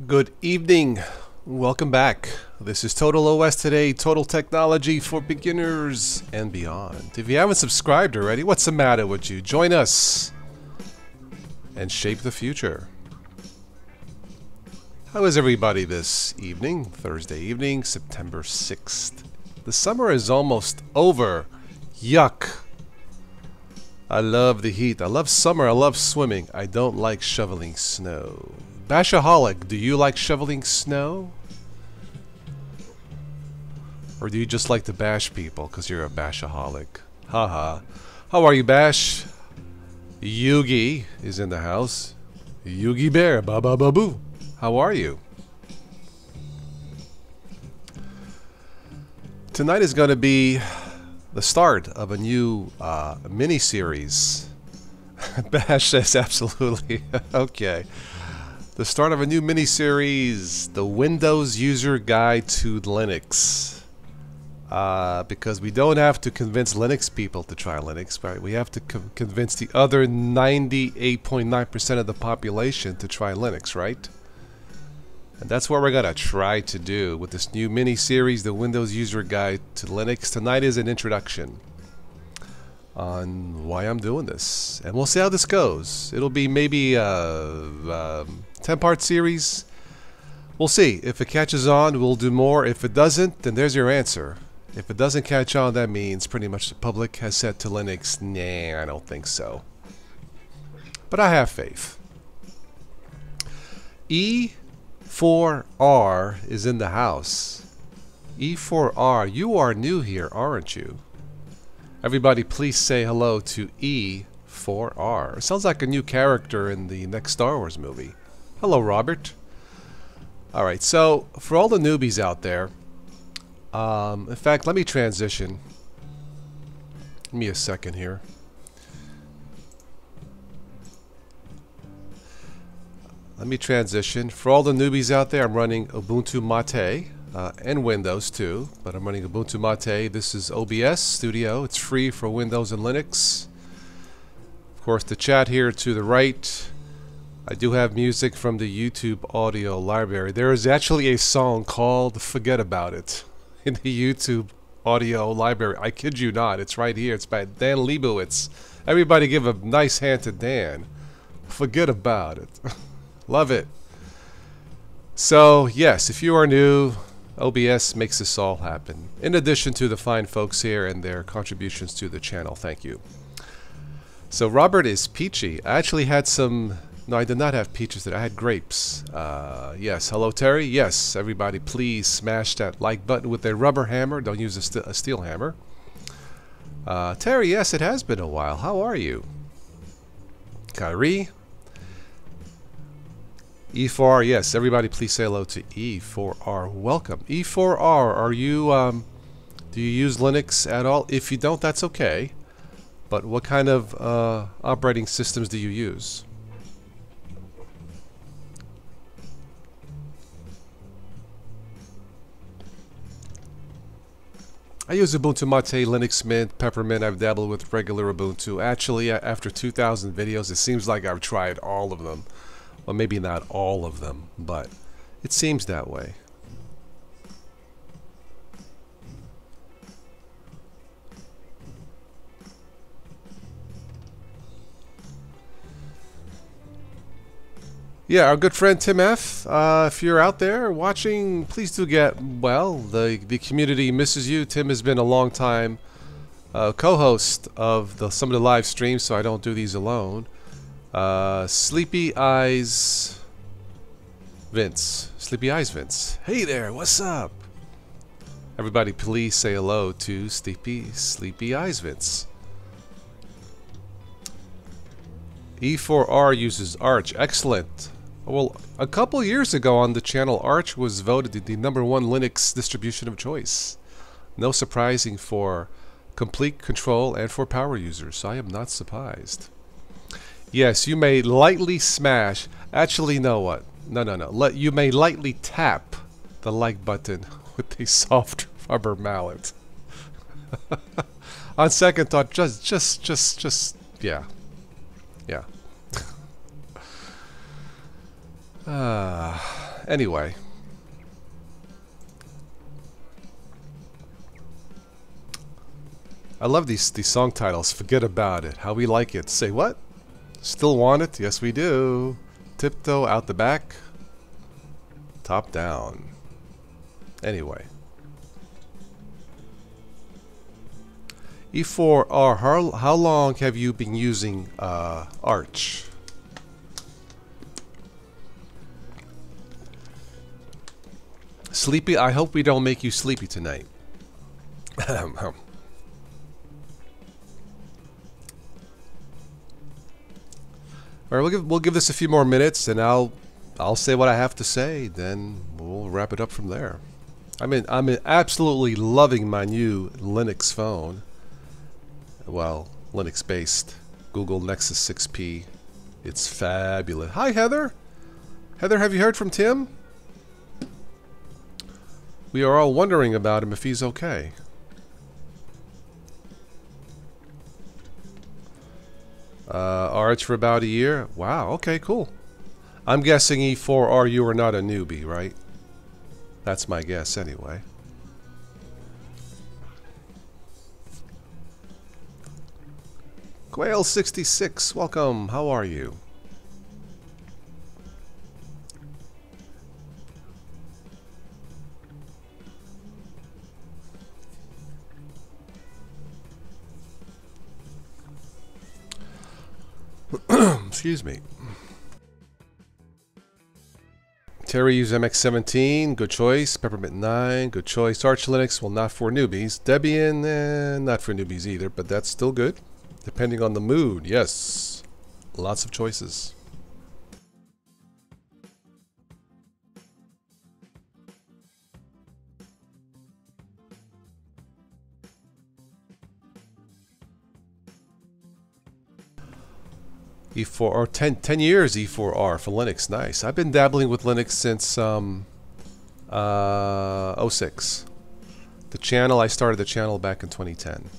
Good evening. Welcome back. This is Total OS Today, total technology for beginners and beyond. If you haven't subscribed already, what's the matter with you? Join us and shape the future. How is everybody this evening? Thursday evening, September 6th. The summer is almost over. Yuck. I love the heat. I love summer. I love swimming. I don't like shoveling snow. Bashaholic, do you like shoveling snow? Or do you just like to bash people because you're a bashaholic? Haha. How are you, Bash? Yugi is in the house. Yugi Bear, ba ba ba boo. How are you? Tonight is going to be the start of a new mini-series. Bash says absolutely. Okay. The start of a new mini-series, the Windows User Guide to Linux. Because we don't have to convince Linux people to try Linux, right? We have to convince the other 98.9% of the population to try Linux, right? And that's what we're going to try to do with this new mini-series, the Windows User Guide to Linux. Tonight is an introduction on why I'm doing this. And we'll see how this goes. It'll be maybe a 10-part series. We'll see. If it catches on, we'll do more. If it doesn't, then there's your answer. If it doesn't catch on, that means pretty much the public has said to Linux, nah, I don't think so. But I have faith. E4R is in the house. E4R, you are new here, aren't you? Everybody please say hello to E4R. It sounds like a new character in the next Star Wars movie. Hello, Robert. Alright, so for all the newbies out there, in fact, let me transition. Give me a second here. Let me transition. For all the newbies out there, I'm running Ubuntu Mate and Windows too, but I'm running Ubuntu Mate. This is OBS Studio. It's free for Windows and Linux. Of course, the chat here to the right. I do have music from the YouTube audio library. There is actually a song called Forget About It in the YouTube audio library. I kid you not. It's right here. It's by Dan Leibowitz. Everybody give a nice hand to Dan. Forget about it. Love it. So, yes, if you are new, OBS makes this all happen. In addition to the fine folks here and their contributions to the channel. Thank you. So, Robert is peachy. I actually had some... No, I did not have peaches today. I had grapes. Yes. Hello, Terry. Yes. Everybody, please smash that like button with a rubber hammer. Don't use a steel hammer. Terry, yes, it has been a while. How are you? Kyrie. E4R, yes. Everybody, please say hello to E4R. Welcome. E4R, are you, do you use Linux at all? If you don't, that's okay. But what kind of operating systems do you use? I use Ubuntu Mate, Linux Mint, Peppermint. I've dabbled with regular Ubuntu. Actually, after 2,000 videos, it seems like I've tried all of them. Well, maybe not all of them, but it seems that way. Yeah, our good friend Tim F. If you're out there watching, please do get well. The community misses you. Tim has been a long time co-host of some of the live streams, so I don't do these alone. Sleepy Eyes Vince. Sleepy Eyes Vince. Hey there, what's up? Everybody, please say hello to Sleepy Eyes Vince. E4R uses Arch. Excellent. Well, a couple years ago on the channel, Arch was voted the #1 Linux distribution of choice. No surprising for complete control and for power users, so I am not surprised. Yes, you may lightly smash. Actually, know what? No. You may lightly tap the like button with a soft rubber mallet. On second thought, just, yeah. Yeah. Anyway. I love these song titles. Forget about it. How we like it. Say what? Still want it? Yes, we do. Tiptoe out the back. Top down. Anyway. E4R, how long have you been using Arch? Sleepy? I hope we don't make you sleepy tonight. Alright, we'll give this a few more minutes, and I'll say what I have to say. Then we'll wrap it up from there. I'm absolutely loving my new Linux phone. Well, Linux-based Google Nexus 6P. It's fabulous. Hi, Heather. Heather, have you heard from Tim? We are all wondering about him if he's okay. Arch for about a year. Wow, okay, cool. I'm guessing E4R, you are not a newbie, right? That's my guess anyway. Quail66, welcome. How are you? Excuse me. Terry used MX17, good choice. Peppermint 9, good choice. Arch Linux, well, not for newbies. Debian, not for newbies either, but that's still good. Depending on the mood, yes. Lots of choices. E4 or 10 years E4R for Linux, nice. I've been dabbling with Linux since 06. The channel, I started the channel back in 2010.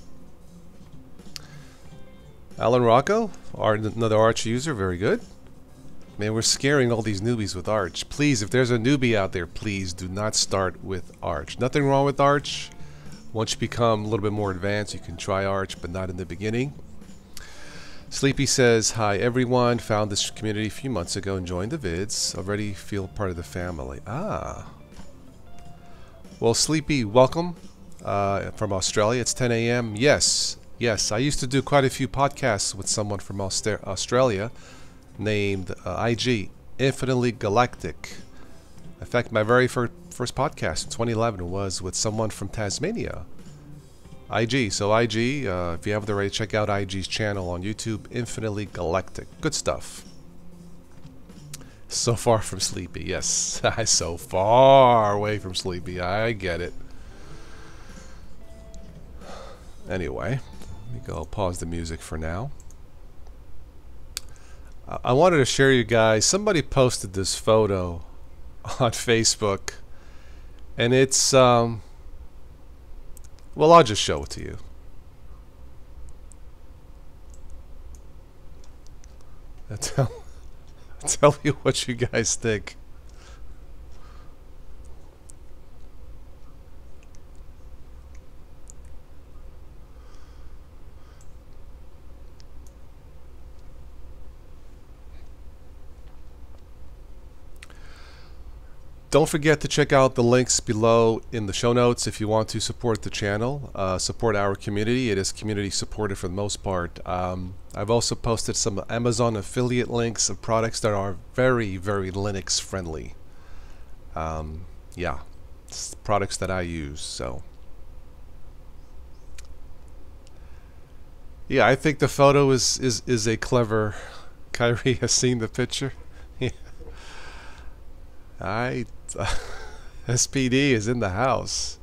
Alan Rocco, another Arch user, very good. Man, we're scaring all these newbies with Arch. Please, if there's a newbie out there, please do not start with Arch. Nothing wrong with Arch. Once you become a little bit more advanced, you can try Arch, but not in the beginning. Sleepy says, hi everyone, found this community a few months ago and joined the vids. Already feel part of the family. Ah. Well, Sleepy, welcome from Australia. It's 10 a.m. Yes, yes, I used to do quite a few podcasts with someone from Australia named IG, Infinitely Galactic. In fact, my very first podcast in 2011 was with someone from Tasmania. IG, so IG, if you have the right, check out IG's channel on YouTube, Infinitely Galactic. Good stuff. So far from Sleepy, yes. So far away from Sleepy, I get it. Anyway, let me go pause the music for now. I wanted to share you guys, somebody posted this photo on Facebook, and it's, well, I'll just show it to you. Tell me what you guys think. Don't forget to check out the links below in the show notes if you want to support the channel, support our community. It is community supported for the most part. I've also posted some Amazon affiliate links of products that are very, very Linux friendly. Yeah, it's products that I use. So, yeah, I think the photo is a clever. Kyrie has seen the picture. SPD is in the house.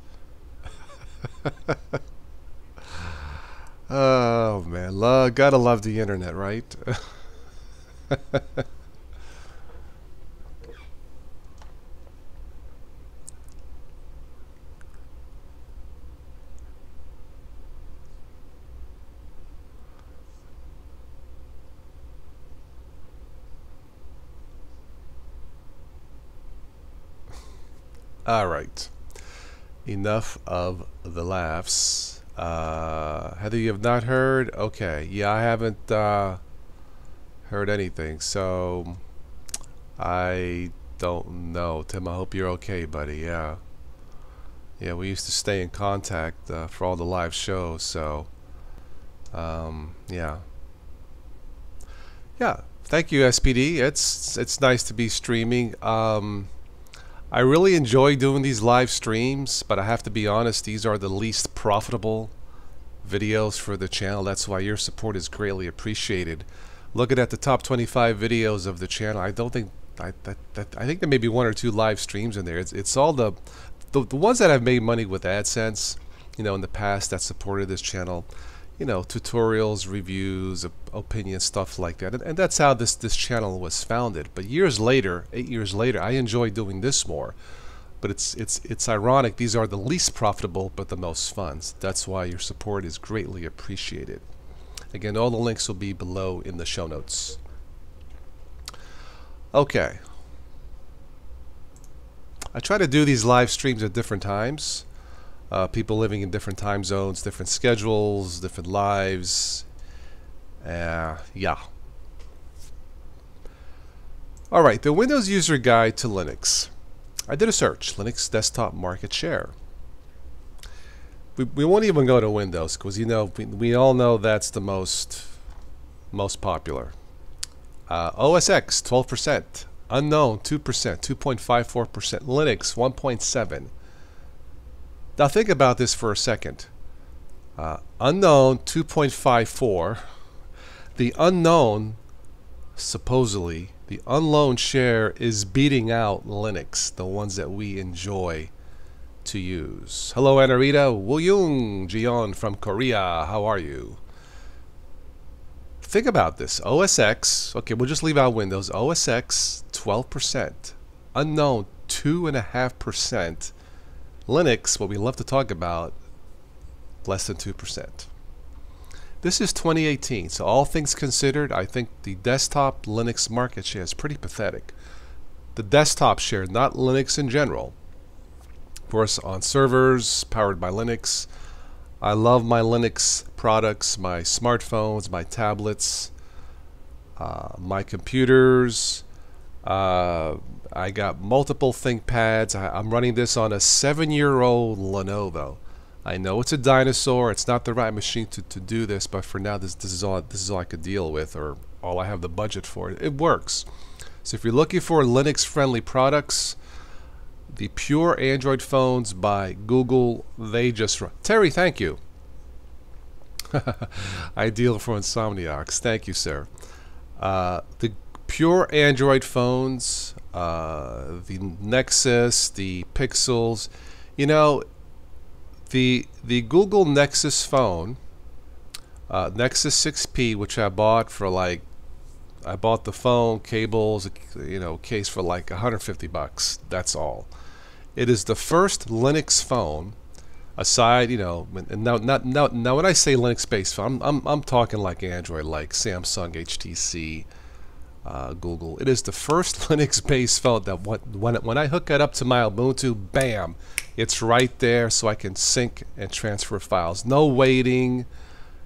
Oh man, gotta love the internet, right? All right. Enough of the laughs. Heather, you have not heard? Okay. Yeah, I haven't heard anything. So I don't know. Tim, I hope you're okay, buddy. Yeah. Yeah, we used to stay in contact for all the live shows. So, yeah. Yeah. Thank you, SPD. It's nice to be streaming. I really enjoy doing these live streams, but I have to be honest, these are the least profitable videos for the channel. That's why your support is greatly appreciated. Looking at the top 25 videos of the channel, I don't think I think there may be one or two live streams in there. It's all the ones that have made money with AdSense, you know, in the past that supported this channel. You know, tutorials, reviews, opinions, stuff like that, and that's how this channel was founded. But years later, 8 years later, I enjoy doing this more. But it's ironic. These are the least profitable, but the most fun. That's why your support is greatly appreciated. Again, all the links will be below in the show notes. Okay. I try to do these live streams at different times. People living in different time zones, different schedules, different lives. Yeah. All right, the Windows User Guide to Linux. I did a search, Linux desktop market share. We won't even go to Windows because, you know, we all know that's the most popular. OS X 12%, unknown 2%, 2.54%, Linux 1.7%. Now think about this for a second. Unknown 2.54. The unknown, supposedly, the unknown share is beating out Linux, the ones that we enjoy to use. Hello, Anarita. Woo-young Jion from Korea. How are you? Think about this. OS X, okay, we'll just leave out Windows. OS X 12%. Unknown 2.5%. Linux, what we love to talk about, less than 2%. This is 2018, so all things considered, I think the desktop Linux market share is pretty pathetic. The desktop share, not Linux in general. Of course, on servers powered by Linux. I love my Linux products, my smartphones, my tablets, my computers. I got multiple ThinkPads. I'm running this on a 7-year-old Lenovo. I know it's a dinosaur. It's not the right machine to do this, but for now, this is all I could deal with, or all I have the budget for. It works. So if you're looking for Linux-friendly products, the Pure Android phones by Google, they just run. Terry, thank you. Ideal for insomniacs. Thank you, sir. The Pure Android phones, the Nexus, the Pixels, you know, the Google Nexus phone, Nexus 6P, which I bought for like, I bought the phone, cables, you know, case for like $150. That's all. It is the first Linux phone, aside, you know, and now when I say Linux-based phone, I'm talking like Android, like Samsung, HTC, Google. It is the first Linux-based phone that when I hook it up to my Ubuntu, bam, it's right there, so I can sync and transfer files. No waiting,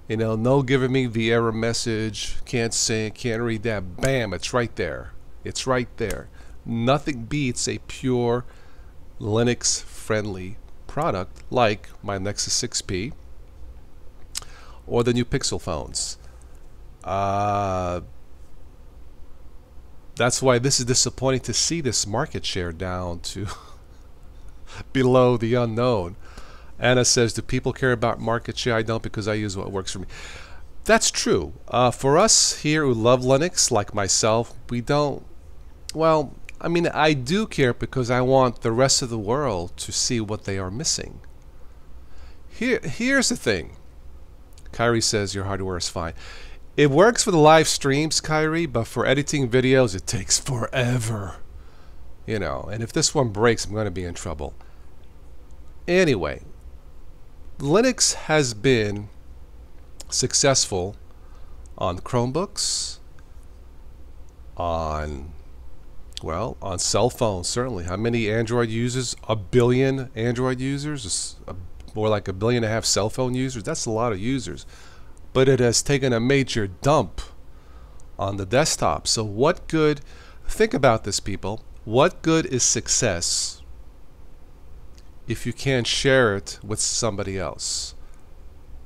you know, no giving me the error message, can't sync, can't read that. Bam, it's right there. It's right there. Nothing beats a pure Linux-friendly product like my Nexus 6P or the new Pixel phones. That's why this is disappointing to see this market share down to below the unknown. Anna says, do people care about market share? I don't, because I use what works for me. That's true. For us here who love Linux, like myself, we don't, well, I mean, I do care because I want the rest of the world to see what they are missing. Here's the thing. Kyrie says your hardware is fine. It works for the live streams, Kyrie, but for editing videos, it takes forever. You know, and if this one breaks, I'm going to be in trouble. Anyway, Linux has been successful on Chromebooks, on Well, on cell phones, certainly. How many Android users? A billion Android users? More like 1.5 billion cell phone users? That's a lot of users. But it has taken a major dump on the desktop. So what good, think about this, people. What good is success if you can't share it with somebody else?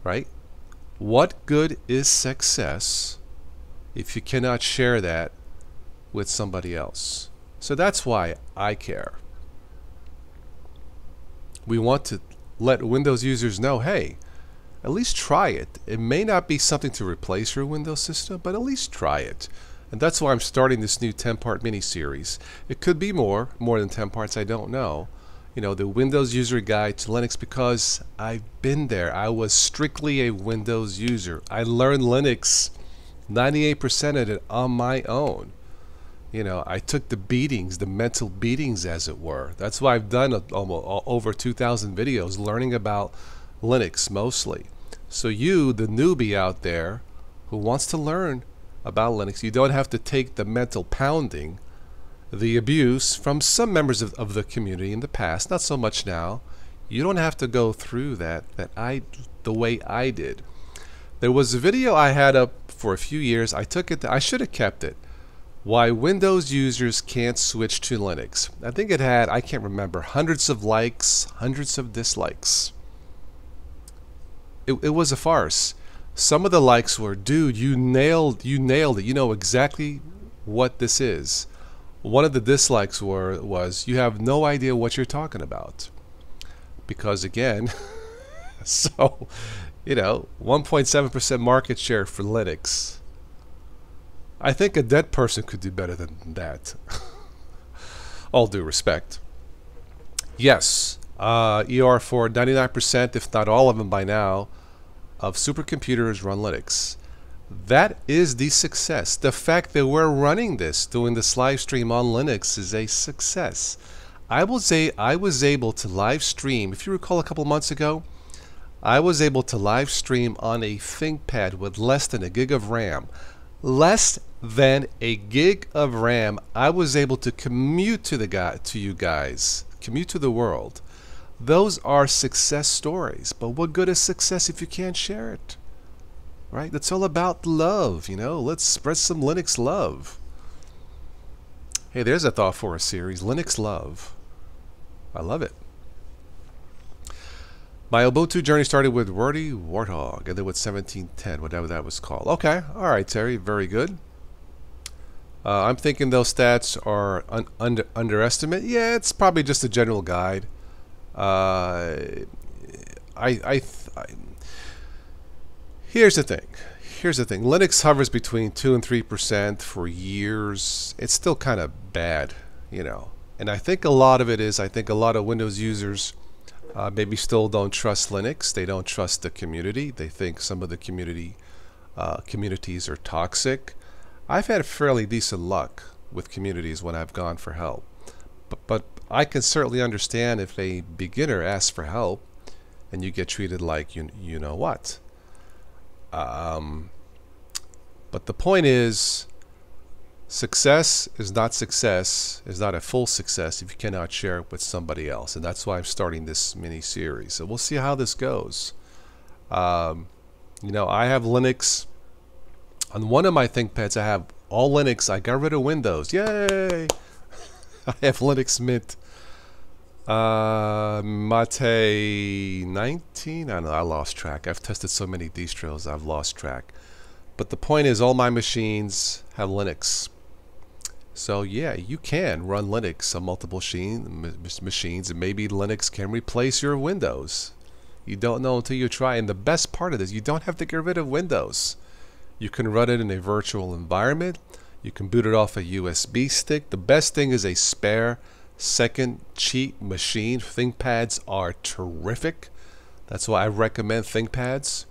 Right? What good is success if you cannot share that with somebody else? So that's why I care. We want to let Windows users know, hey, at least try it. It may not be something to replace your Windows system, but at least try it. And that's why I'm starting this new 10-part mini-series. It could be more than 10 parts, I don't know. You know, the Windows User Guide to Linux, because I've been there. I was strictly a Windows user. I learned Linux, 98% of it on my own. You know, I took the beatings, the mental beatings as it were. That's why I've done almost over 2,000 videos learning about Linux mostly. So you, the newbie out there who wants to learn about Linux, you don't have to take the mental pounding, the abuse from some members of the community in the past, not so much now. You don't have to go through that the way I did. There was a video I had up for a few years. I took it, I should have kept it. Why Windows users can't switch to Linux. I think it had, I can't remember, hundreds of likes, hundreds of dislikes. It was a farce. Some of the likes were, dude, you nailed it. You know exactly what this is. One of the dislikes was, you have no idea what you're talking about. Because again, so, you know, 1.7% market share for Linux. I think a dead person could do better than that. All due respect. Yes, ER4, 99%, if not all of them by now, of supercomputers run Linux. That is the success. The fact that we're running this, doing this live stream on Linux, is a success. I will say I was able to live stream, if you recall a couple months ago, I was able to live stream on a ThinkPad with less than a gig of RAM. Less than a gig of RAM. I was able to commute to you guys, commute to the world. Those are success stories. But what good is success if you can't share it? Right? It's all about love, you know. Let's spread some Linux love. Hey, there's a thought for a series, Linux love. I love it. My Ubuntu journey started with Wordy Warthog, and then with 1710, whatever that was called. Okay, all right, Terry, very good. I'm thinking those stats are underestimate. Yeah, it's probably just a general guide. Here's the thing. Linux hovers between 2 and 3% for years. It's still kind of bad, you know. And I think a lot of it is, I think a lot of Windows users maybe still don't trust Linux. They don't trust the community. They think some of the communities are toxic. I've had fairly decent luck with communities when I've gone for help. But I can certainly understand if a beginner asks for help and you get treated like you know what. But the point is, success is not a full success if you cannot share it with somebody else. And that's why I'm starting this mini-series. So we'll see how this goes. You know, I have Linux. On one of my ThinkPads, I have all Linux. I got rid of Windows. Yay! I have Linux Mint. Mate 19? I don't know, I lost track. I've tested so many distros, I've lost track. But the point is, all my machines have Linux. So yeah, you can run Linux on multiple machines, and maybe Linux can replace your Windows. You don't know until you try. And the best part of this, you don't have to get rid of Windows. You can run it in a virtual environment. You can boot it off a USB stick. The best thing is a spare second cheap machine. ThinkPads are terrific. That's why I recommend ThinkPads.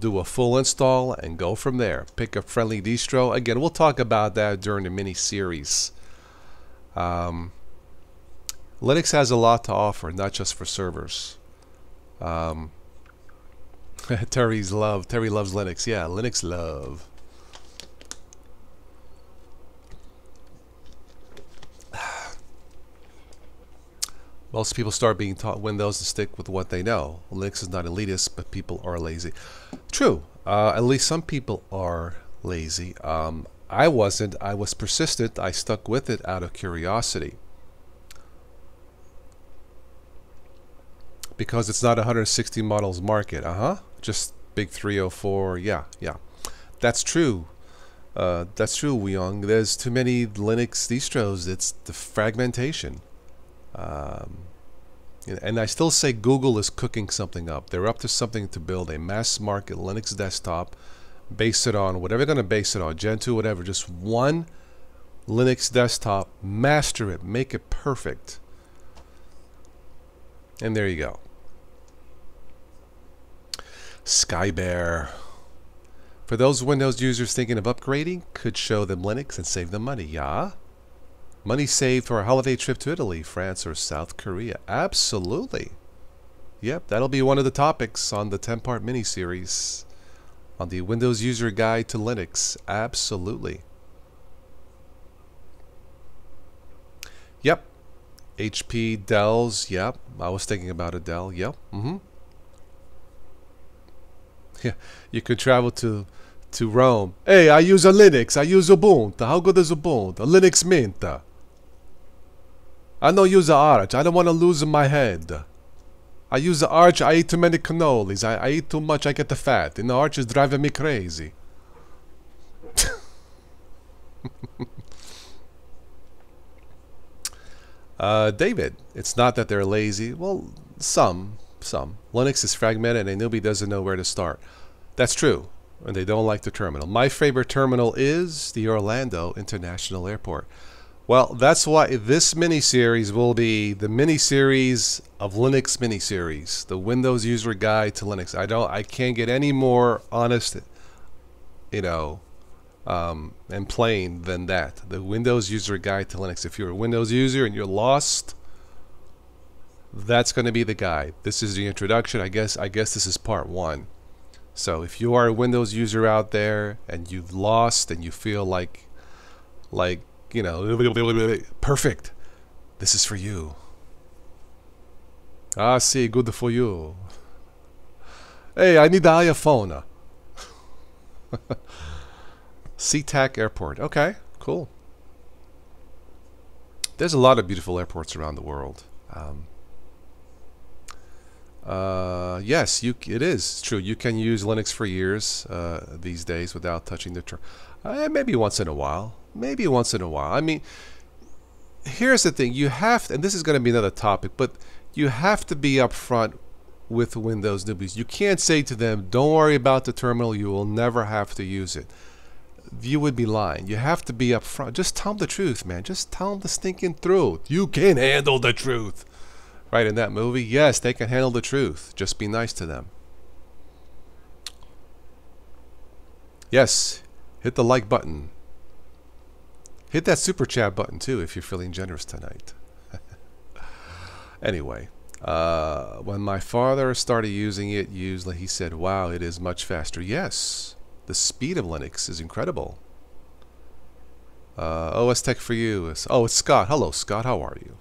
Do a full install and go from there. Pick a friendly distro. Again, we'll talk about that during the mini-series. Linux has a lot to offer, not just for servers. Terry loves Linux. Yeah, Linux love. Most people start being taught Windows to stick with what they know. Linux is not elitist, but people are lazy. True. At least some people are lazy. I wasn't. I was persistent. I stuck with it out of curiosity. Because it's not 160 models market. Just big 304. Yeah. That's true. That's true, Weyoung. There's too many Linux distros. It's the fragmentation. And I still say Google is cooking something up. They're up to something to build a mass market Linux desktop, base it on whatever they're going to base it on, Gentoo, whatever. Just one Linux desktop, master it, make it perfect. And there you go. Skybear. For those Windows users thinking of upgrading, could show them Linux and save them money. Yeah. Money saved for a holiday trip to Italy, France, or South Korea. Absolutely. Yep, that'll be one of the topics on the 10-part mini-series on the Windows User Guide to Linux. Absolutely. Yep. HP, Dells. Yep. I was thinking about a Dell. Yep. Yeah. You could travel to Rome. Hey, I use a Linux. I use Ubuntu. How good is Ubuntu? A Linux Mint. I don't use the Arch. I don't want to lose my head. I use the Arch. I eat too many cannolis. I eat too much. I get the fat. And the Arch is driving me crazy. David, it's not that they're lazy. Well, some. Linux is fragmented and a newbie doesn't know where to start. That's true. And they don't like the terminal. My favorite terminal is the Orlando International Airport. Well, that's why this mini-series will be the mini-series of Linux mini-series, the Windows User Guide to Linux. I can't get any more honest, and plain than that. The Windows User Guide to Linux. If you're a Windows user and you're lost, that's going to be the guide. This is the introduction. I guess this is part 1. So if you are a Windows user out there and you've lost and you feel like perfect, this is for you. See, good for you. Hey, I need the iPhone. SeaTac Airport. Okay, cool. There's a lot of beautiful airports around the world. Yes, it is true. You can use Linux for years these days without touching the maybe once in a while. I mean, here's the thing. You have to, and this is going to be another topic, but you have to be upfront with Windows newbies. You can't say to them, don't worry about the terminal. You will never have to use it. You would be lying. You have to be upfront. Just tell them the truth, man. Just tell them the stinking truth. You can handle the truth. Right, in that movie, yes, they can handle the truth. Just be nice to them. Yes, hit the like button. Hit that super chat button too if you're feeling generous tonight. Anyway, when my father started using it, he said, wow, it is much faster. Yes, the speed of Linux is incredible. OS Tech for you. It's Scott. Hello, Scott. How are you?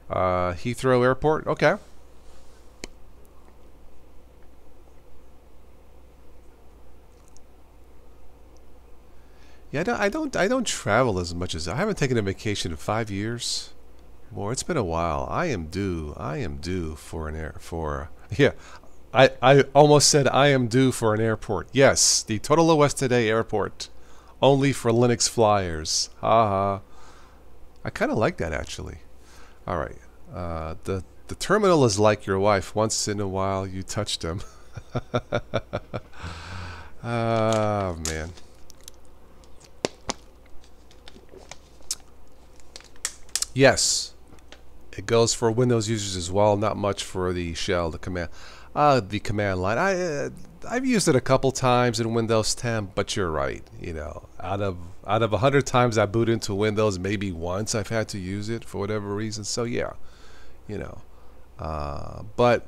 Heathrow Airport. Okay. Yeah, I don't travel as much as I haven't taken a vacation in 5 years. More. It's been a while. I am due for yeah. I almost said I am due for an airport. Yes, the Total OS Today airport, only for Linux flyers. Haha. I kind of like that actually. All right. The terminal is like your wife. Once in a while, you touch them. Oh man. Yes, it goes for Windows users as well. Not much for the shell, the command line. I've used it a couple times in Windows 10, but you're right. Out of 100 times I boot into Windows, maybe once I've had to use it for whatever reason. So yeah, but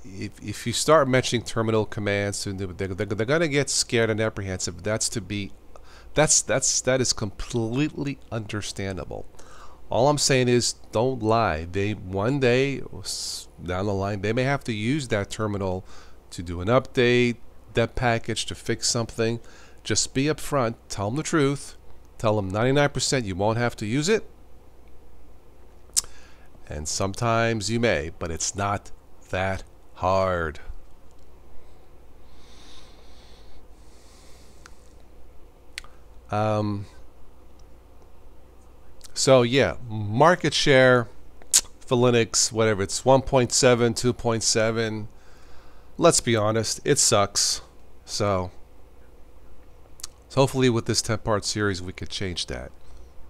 if you start mentioning terminal commands, they're gonna get scared and apprehensive. That's to be That is completely understandable. All I'm saying is, don't lie. They one day down the line, they may have to use that terminal to do an update, that package to fix something. Just be upfront. Tell them the truth. Tell them 99% you won't have to use it. And sometimes you may, but it's not that hard. So yeah, market share for Linux, whatever it's 1.7, 2.7. Let's be honest, it sucks. So hopefully with this 10-part series we could change that.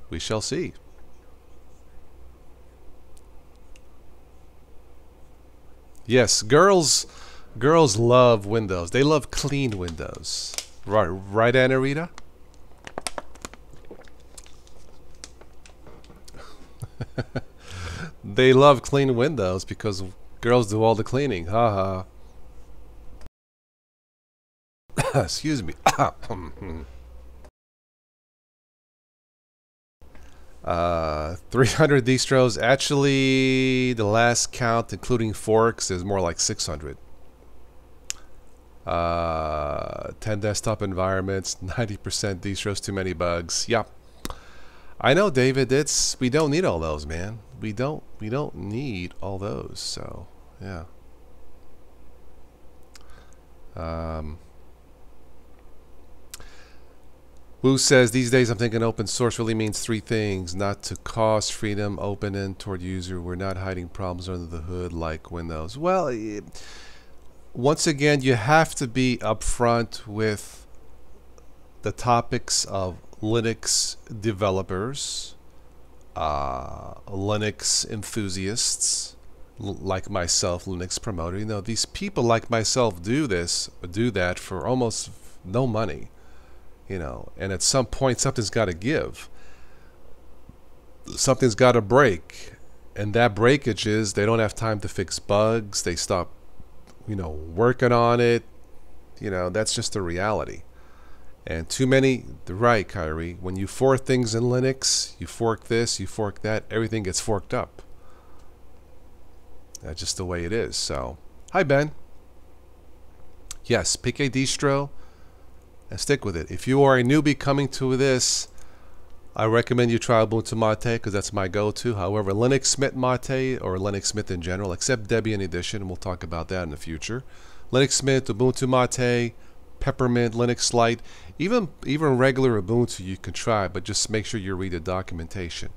We shall see. Yes, girls love Windows. They love clean Windows. Right, Anna Rita? They love clean Windows because girls do all the cleaning. Haha. Excuse me. 300 distros. Actually, the last count, including forks, is more like 600. 10 desktop environments, 90% distros, too many bugs. Yep. I know, David. We don't need all those, man. We don't need all those. So yeah. Wu says, these days I'm thinking open source really means three things: not to cost, freedom, open end toward user. We're not hiding problems under the hood like Windows. Well, once again, you have to be upfront with the topics of Linux developers, Linux enthusiasts, like myself, Linux promoter. You know, these people like myself do that for almost no money. You know, and at some point something's got to give. Something's got to break, and that breakage is they don't have time to fix bugs. They stop, working on it. That's just the reality. And too many, right, Kyrie, when you fork things in Linux, you fork this, you fork that, everything gets forked up. That's just the way it is. So, hi, Ben. Yes, pick a distro and stick with it. If you are a newbie coming to this, I recommend you try Ubuntu Mate because that's my go-to. However, Linux Mint Mate or Linux Mint in general, except Debian Edition, and we'll talk about that in the future. Linux Mint, Ubuntu Mate, Peppermint, Linux Lite, even regular Ubuntu you can try, but just make sure you read the documentation.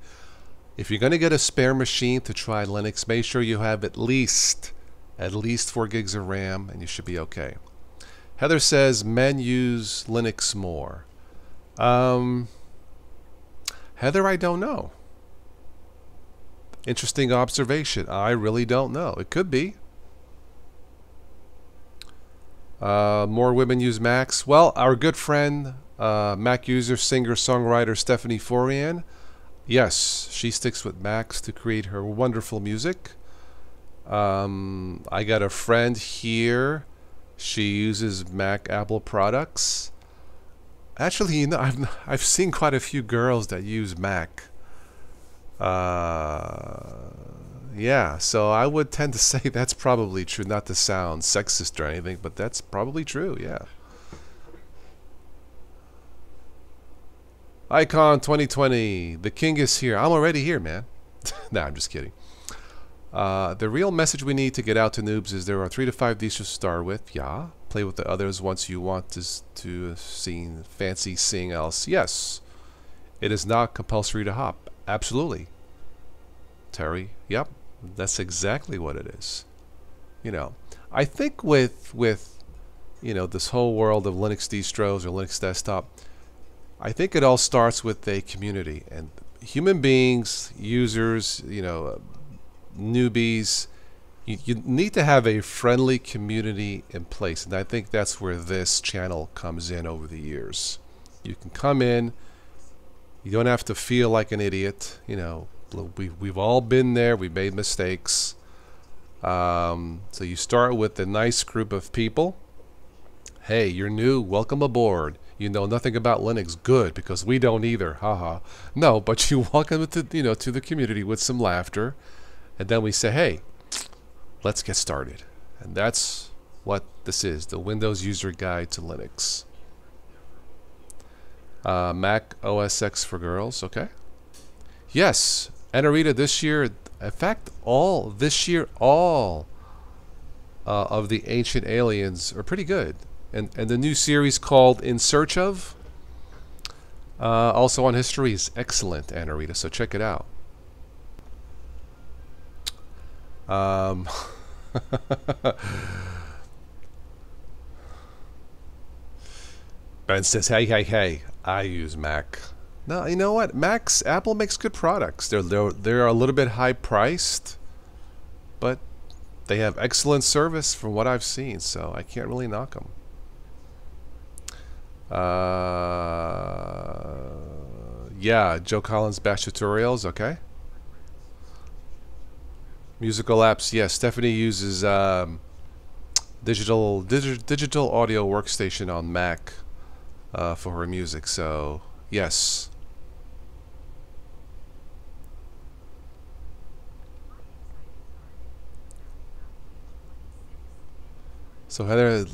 If you're going to get a spare machine to try Linux, make sure you have at least 4 gigs of RAM, and you should be okay. Heather says men use Linux more. Heather, I don't know. Interesting observation. I really don't know. It could be. More women use Macs. Well, our good friend, Mac user, singer, songwriter Stephanie Forian, yes, she sticks with Macs to create her wonderful music. I got a friend here. She uses Mac Apple products. Actually, I've seen quite a few girls that use Mac. Yeah, so I would tend to say that's probably true. Not to sound sexist or anything, but that's probably true. Yeah. Icon 2020, the king is here. I'm already here, man. Nah, I'm just kidding. The real message we need to get out to noobs is there are 3 to 5 distros to start with. Yeah. Play with the others once you want to fancy seeing else. Yes. It is not compulsory to hop. Absolutely. Terry. Yep. That's exactly what it is. I think with this whole world of Linux distros or Linux desktop, I think it all starts with a community and human beings, users, newbies. You need to have a friendly community in place, and I think that's where this channel comes in over the years. You can come in, you don't have to feel like an idiot. We've all been there. We've made mistakes. So you start with a nice group of people. Hey, you're new. Welcome aboard. You know nothing about Linux. Good, because we don't either. Haha. No, but you welcome it to, to the community with some laughter, and then we say, hey, let's get started. And that's what this is, the Windows User Guide to Linux. Mac OS X for girls, okay? Yes, Anarita, this year, in fact, all of the Ancient Aliens are pretty good. And the new series called In Search Of, also on history, is excellent, Anarita, so check it out. Ben says, hey, I use Mac. No, you know what? Apple makes good products. They're a little bit high priced, but they have excellent service from what I've seen, so I can't really knock them. Yeah, Joe Collins Bash tutorials, okay. Musical apps, yes. Stephanie uses digital audio workstation on Mac for her music, so yes. So Heather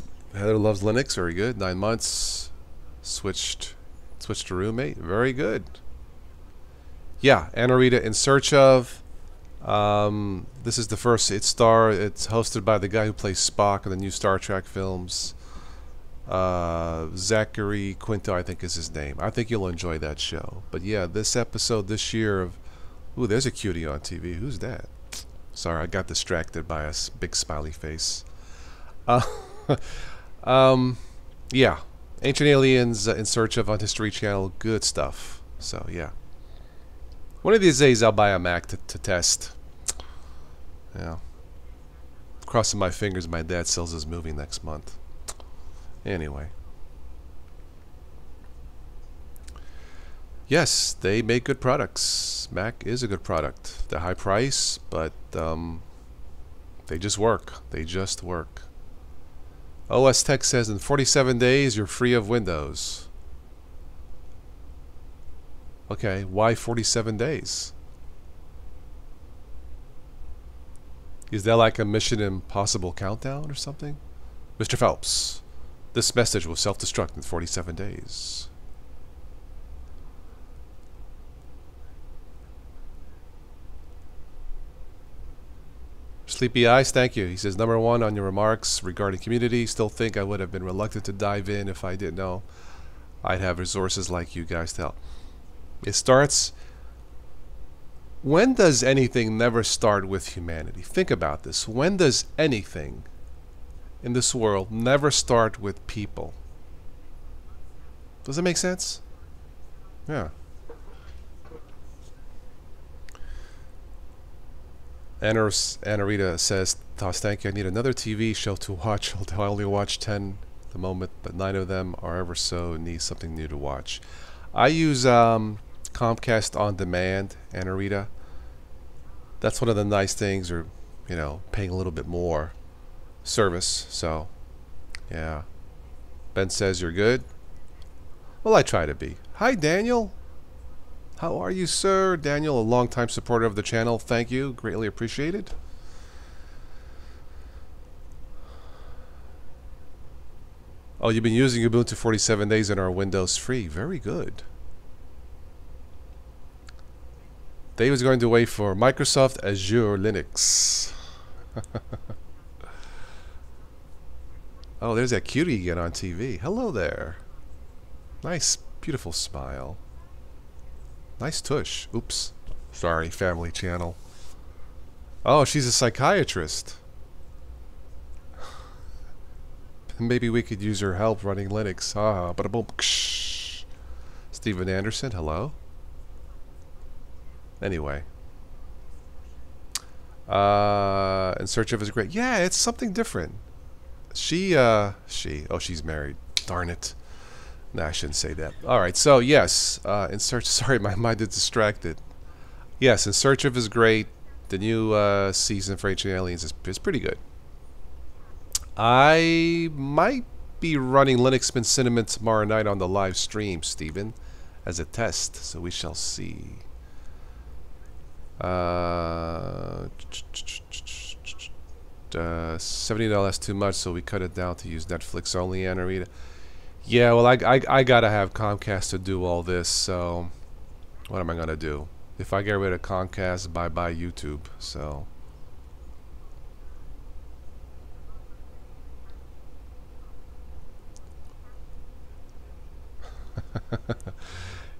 loves Linux, very good. 9 months, switched to roommate, very good. Yeah, Anarita, In Search Of. This is the first. It's hosted by the guy who plays Spock in the new Star Trek films. Zachary Quinto, I think is his name. I think you'll enjoy that show. But yeah, this episode this year of... Ooh, there's a cutie on TV. Who's that? Sorry, I got distracted by a big smiley face. Yeah. Ancient Aliens, In Search Of on History Channel. Good stuff. So, yeah. One of these days I'll buy a Mac to test. Yeah. Crossing my fingers my dad sells his movie next month. Anyway. Yes, they make good products. Mac is a good product. They're high price, but they just work. They just work. OS Tech says in 47 days you're free of Windows. Okay, why 47 days? Is that like a Mission Impossible countdown or something? Mr. Phelps, this message will self-destruct in 47 days. Sleepy Eyes, thank you. He says, number one, on your remarks regarding community, still think I would have been reluctant to dive in if I didn't know I'd have resources like you guys to help. It starts... When does anything never start with humanity? Think about this. When does anything in this world never start with people? Does that make sense? Yeah. Anarita says, Toss, thank you. I need another TV show to watch. I only watch 10 at the moment, but 9 of them are ever so need something new to watch. I use Comcast On Demand, Anarita. That's one of the nice things, or, you know, paying a little bit more service. So, yeah. Ben says you're good. Well, I try to be. Hi, Daniel. How are you, sir? Daniel, a longtime supporter of the channel. Thank you. Greatly appreciated. Oh, you've been using Ubuntu 47 days and are Windows free. Very good. Dave is going to wait for Microsoft Azure Linux. Oh, there's that cutie again on TV. Hello there. Nice, beautiful smile. Nice tush. Oops. Sorry, family channel. Oh, she's a psychiatrist. Maybe we could use her help running Linux. Ah, but boom. Steven Anderson, hello. Anyway. In Search Of is great. Yeah, it's something different. Oh, she's married. Darn it. Nah, I shouldn't say that. Alright, so yes, In Search... Sorry, my mind is distracted. Yes, In Search Of is great. The new season for Ancient Aliens is pretty good. I might be running Linux Mint Cinnamon tomorrow night on the live stream, Stephen, as a test. So we shall see. $70 too much, so we cut it down to use Netflix only, Anarita. Yeah, well, I gotta have Comcast to do all this, so what am I gonna do? If I get rid of Comcast, bye-bye YouTube, so...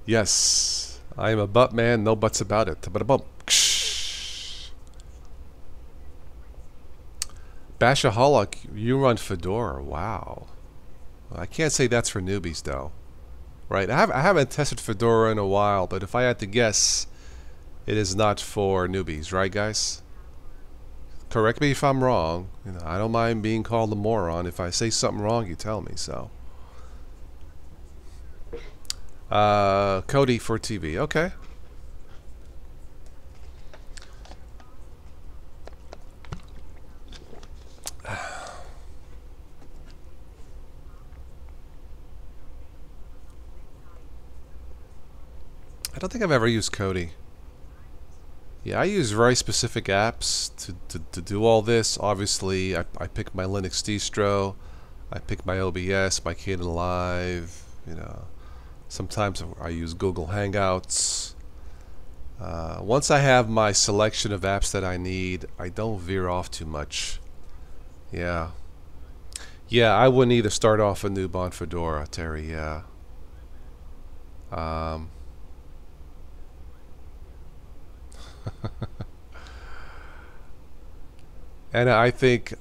Yes, I am a butt man, no buts about it. But a bump. Bashaholic, you run Fedora. Wow. I can't say that's for newbies though. Right? I haven't tested Fedora in a while, but if I had to guess, it is not for newbies, right guys? Correct me if I'm wrong. You know, I don't mind being called a moron. If I say something wrong, you tell me, so. Kodi for TV. Okay. I don't think I've ever used Kodi. Yeah, I use very specific apps to do all this. Obviously, I pick my Linux distro, I pick my OBS, my Kdenlive, you know. Sometimes I use Google Hangouts. Once I have my selection of apps that I need, I don't veer off too much. Yeah. Yeah, I wouldn't either start off a noob on Fedora, Terry, yeah. And I think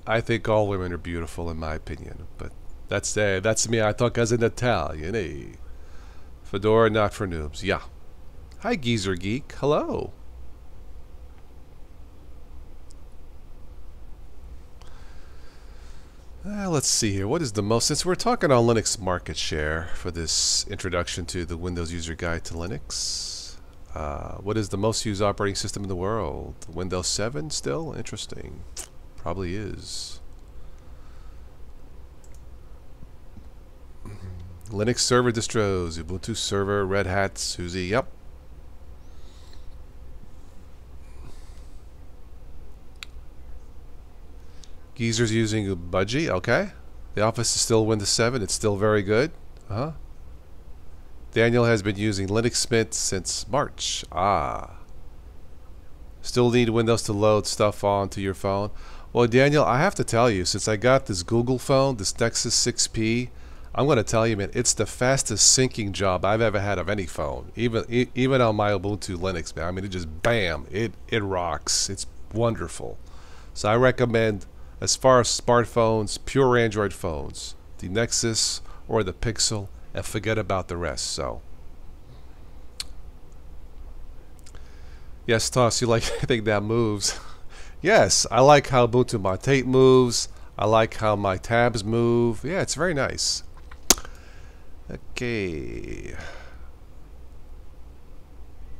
all women are beautiful in my opinion, but that's me. I talk as an Italian, eh? Fedora not for noobs. Yeah. Hi Geezer Geek. Hello. Let's see here. What is the most, since we're talking on Linux market share for this introduction to the Windows User Guide to Linux, what is the most used operating system in the world? Windows 7 still? Interesting. Probably is. Linux server distros, Ubuntu server, Red Hat, SUSE, yep. Geezer's using Ubudgie, okay. The Office is still Windows 7, it's still very good. Daniel has been using Linux Mint since March. Still need Windows to load stuff onto your phone. Well, Daniel, I have to tell you, since I got this Google phone, this Nexus 6P, I'm going to tell you, man, it's the fastest syncing job I've ever had of any phone. Even on my Ubuntu Linux, man. I mean, it just, bam, it rocks. It's wonderful. So I recommend, as far as smartphones, pure Android phones, the Nexus or the Pixel, and forget about the rest. So, yes, Toss, you like anything that moves? Yes, I like how Ubuntu Mate moves. I like how my tabs move. Yeah, it's very nice. Okay.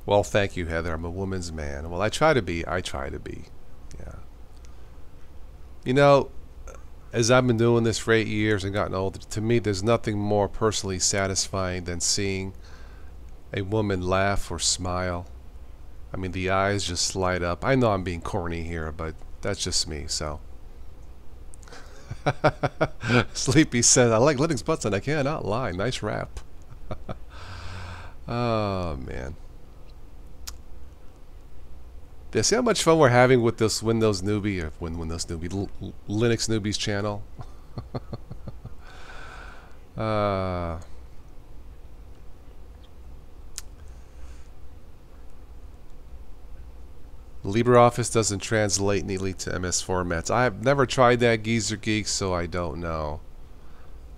Well, thank you, Heather. I'm a woman's man. Well, I try to be. Yeah. You know, as I've been doing this for 8 years and gotten older, to me, there's nothing more personally satisfying than seeing a woman laugh or smile. I mean, the eyes just light up. I know I'm being corny here, but that's just me, so. Sleepy says, I like Linux butts and I cannot lie. Nice rap. Oh, man. Yeah, see how much fun we're having with this Windows Newbie, or Windows Newbie, Linux Newbies channel? LibreOffice doesn't translate neatly to MS formats. I have never tried that, Geezer Geek, so I don't know.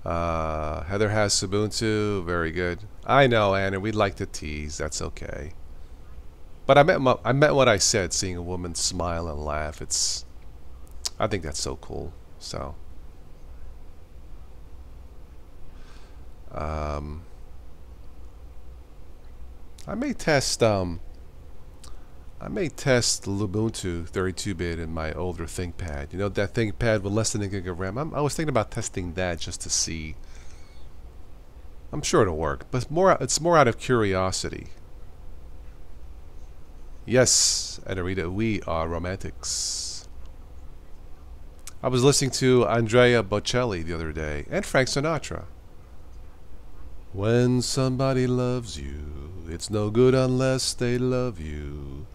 Heather has Ubuntu. Very good. I know, Anna. We'd like to tease. That's okay. But I meant what I said. Seeing a woman smile and laugh. I think that's so cool. So. I may test. I may test Lubuntu 32-bit in my older ThinkPad. You know, that ThinkPad with less than a gig of RAM? I was thinking about testing that just to see. I'm sure it'll work, but it's more out of curiosity. Yes, Anarita, we are romantics. I was listening to Andrea Bocelli the other day, and Frank Sinatra. When somebody loves you, it's no good unless they love you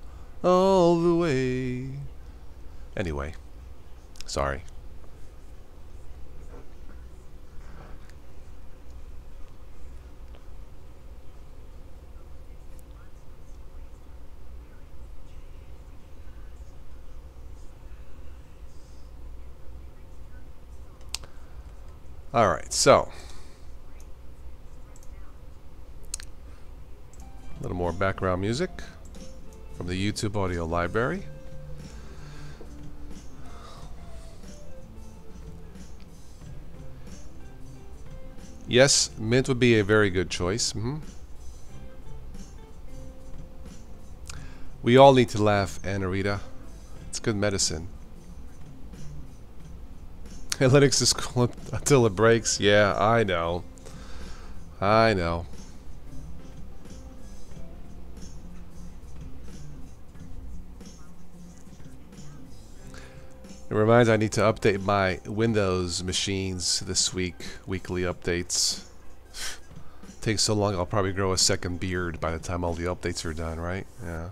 all the way. Anyway, sorry. All right, so a little more background music from the YouTube audio library. Yes, Mint would be a very good choice. We all need to laugh, Anarita. It's good medicine. Linux is cool until it breaks. Yeah, I know. I know. It reminds me I need to update my Windows machines this week. Weekly updates. Takes so long I'll probably grow a second beard by the time all the updates are done, right? Yeah.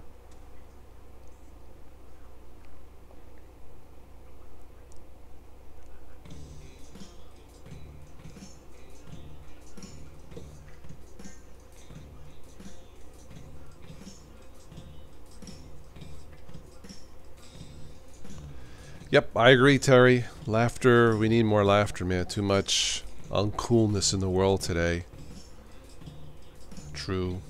Yep, I agree, Terry. Laughter, we need more laughter, man. Too much uncoolness in the world today. True.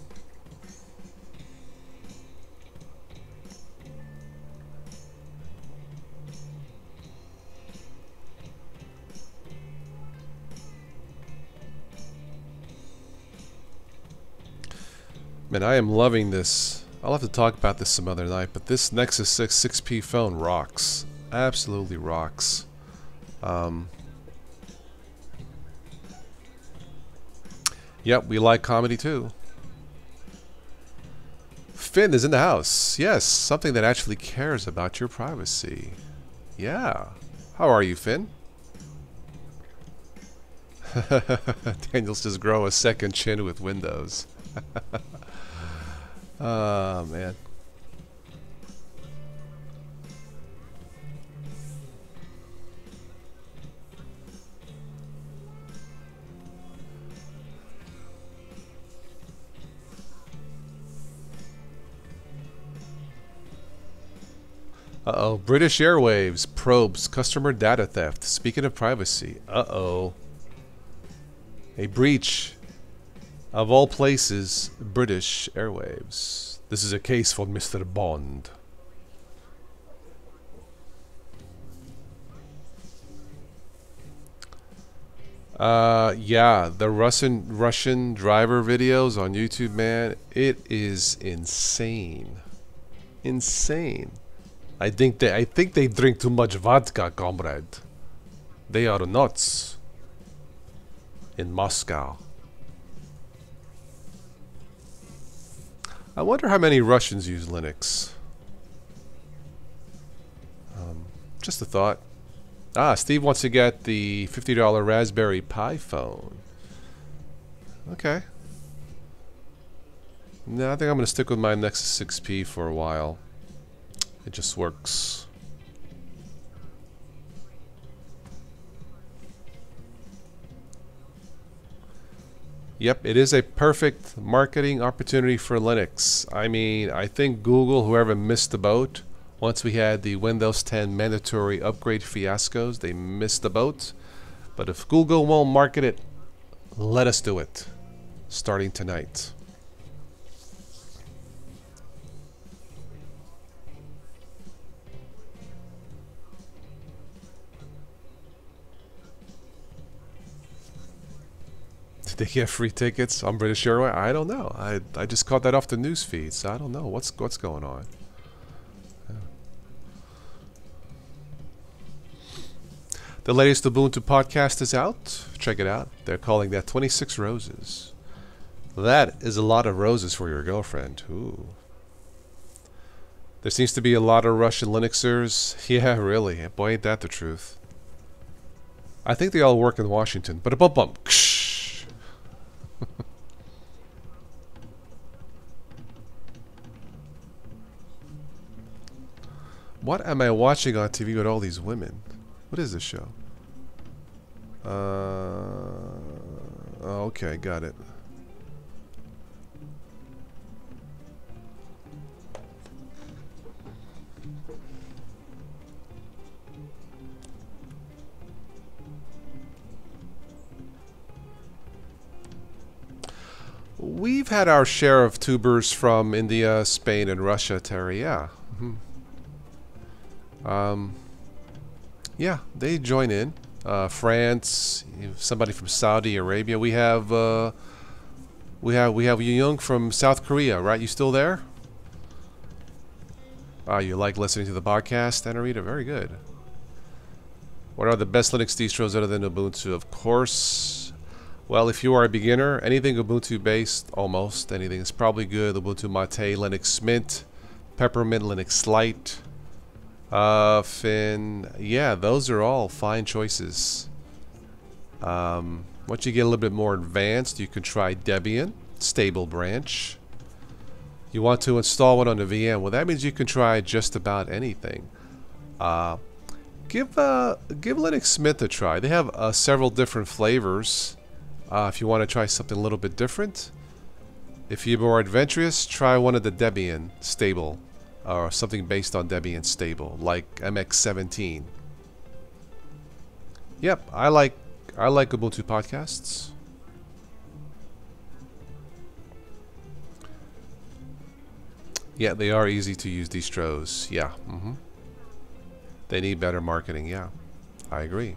Man, I am loving this. I'll have to talk about this some other night, but this Nexus 6 6P phone rocks. Absolutely rocks. Yep, we like comedy too. Finn is in the house. Yes, something that actually cares about your privacy. Yeah. How are you, Finn? Daniel's just grow a second chin with Windows. Oh, man. Uh-oh. British Airways probes customer data theft. Speaking of privacy. Uh-oh. A breach of all places, British Airwaves. This is a case for Mr. Bond. Yeah, the Russian driver videos on YouTube, man, it is insane. Insane. I think they drink too much vodka, comrade. They are nuts. In Moscow. I wonder how many Russians use Linux. Just a thought. Ah, Steve wants to get the $50 Raspberry Pi phone. Okay. No, I think I'm going to stick with my Nexus 6P for a while. It just works. Yep, it is a perfect marketing opportunity for Linux. I mean, I think Google, whoever missed the boat, once we had the Windows 10 mandatory upgrade fiascos, they missed the boat. But if Google won't market it, let us do it. Starting tonight. Did they get free tickets on British Airways? I don't know. I just caught that off the news feed, so I don't know what's going on. The latest Ubuntu podcast is out. Check it out. They're calling that 26 Roses. That is a lot of roses for your girlfriend. Ooh. There seems to be a lot of Russian Linuxers. Yeah, really. Boy, ain't that the truth. I think they all work in Washington. But a bump bump. What am I watching on TV with all these women? What is this show? Okay, got it. We've had our share of tubers from India, Spain, and Russia, Terry. Yeah. Yeah, they join in. France, somebody from Saudi Arabia. We have Young from South Korea, right? You still there? You like listening to the podcast, Anarita? Very good. What are the best Linux distros other than Ubuntu? Of course. Well, if you are a beginner, anything Ubuntu based, almost anything is probably good. Ubuntu Mate, Linux Mint, Peppermint, Linux Lite. Finn, yeah, those are all fine choices. Once you get a little bit more advanced, you can try Debian, stable branch. You want to install one on the VM, well, that means you can try just about anything. Give Linux Mint a try. They have several different flavors. If you want to try something a little bit different. If you're more adventurous, try one of the Debian stable. Or something based on Debian stable, like MX17. Yep, I like Ubuntu podcasts. Yeah, they are easy to use distros. Yeah, they need better marketing. Yeah, I agree.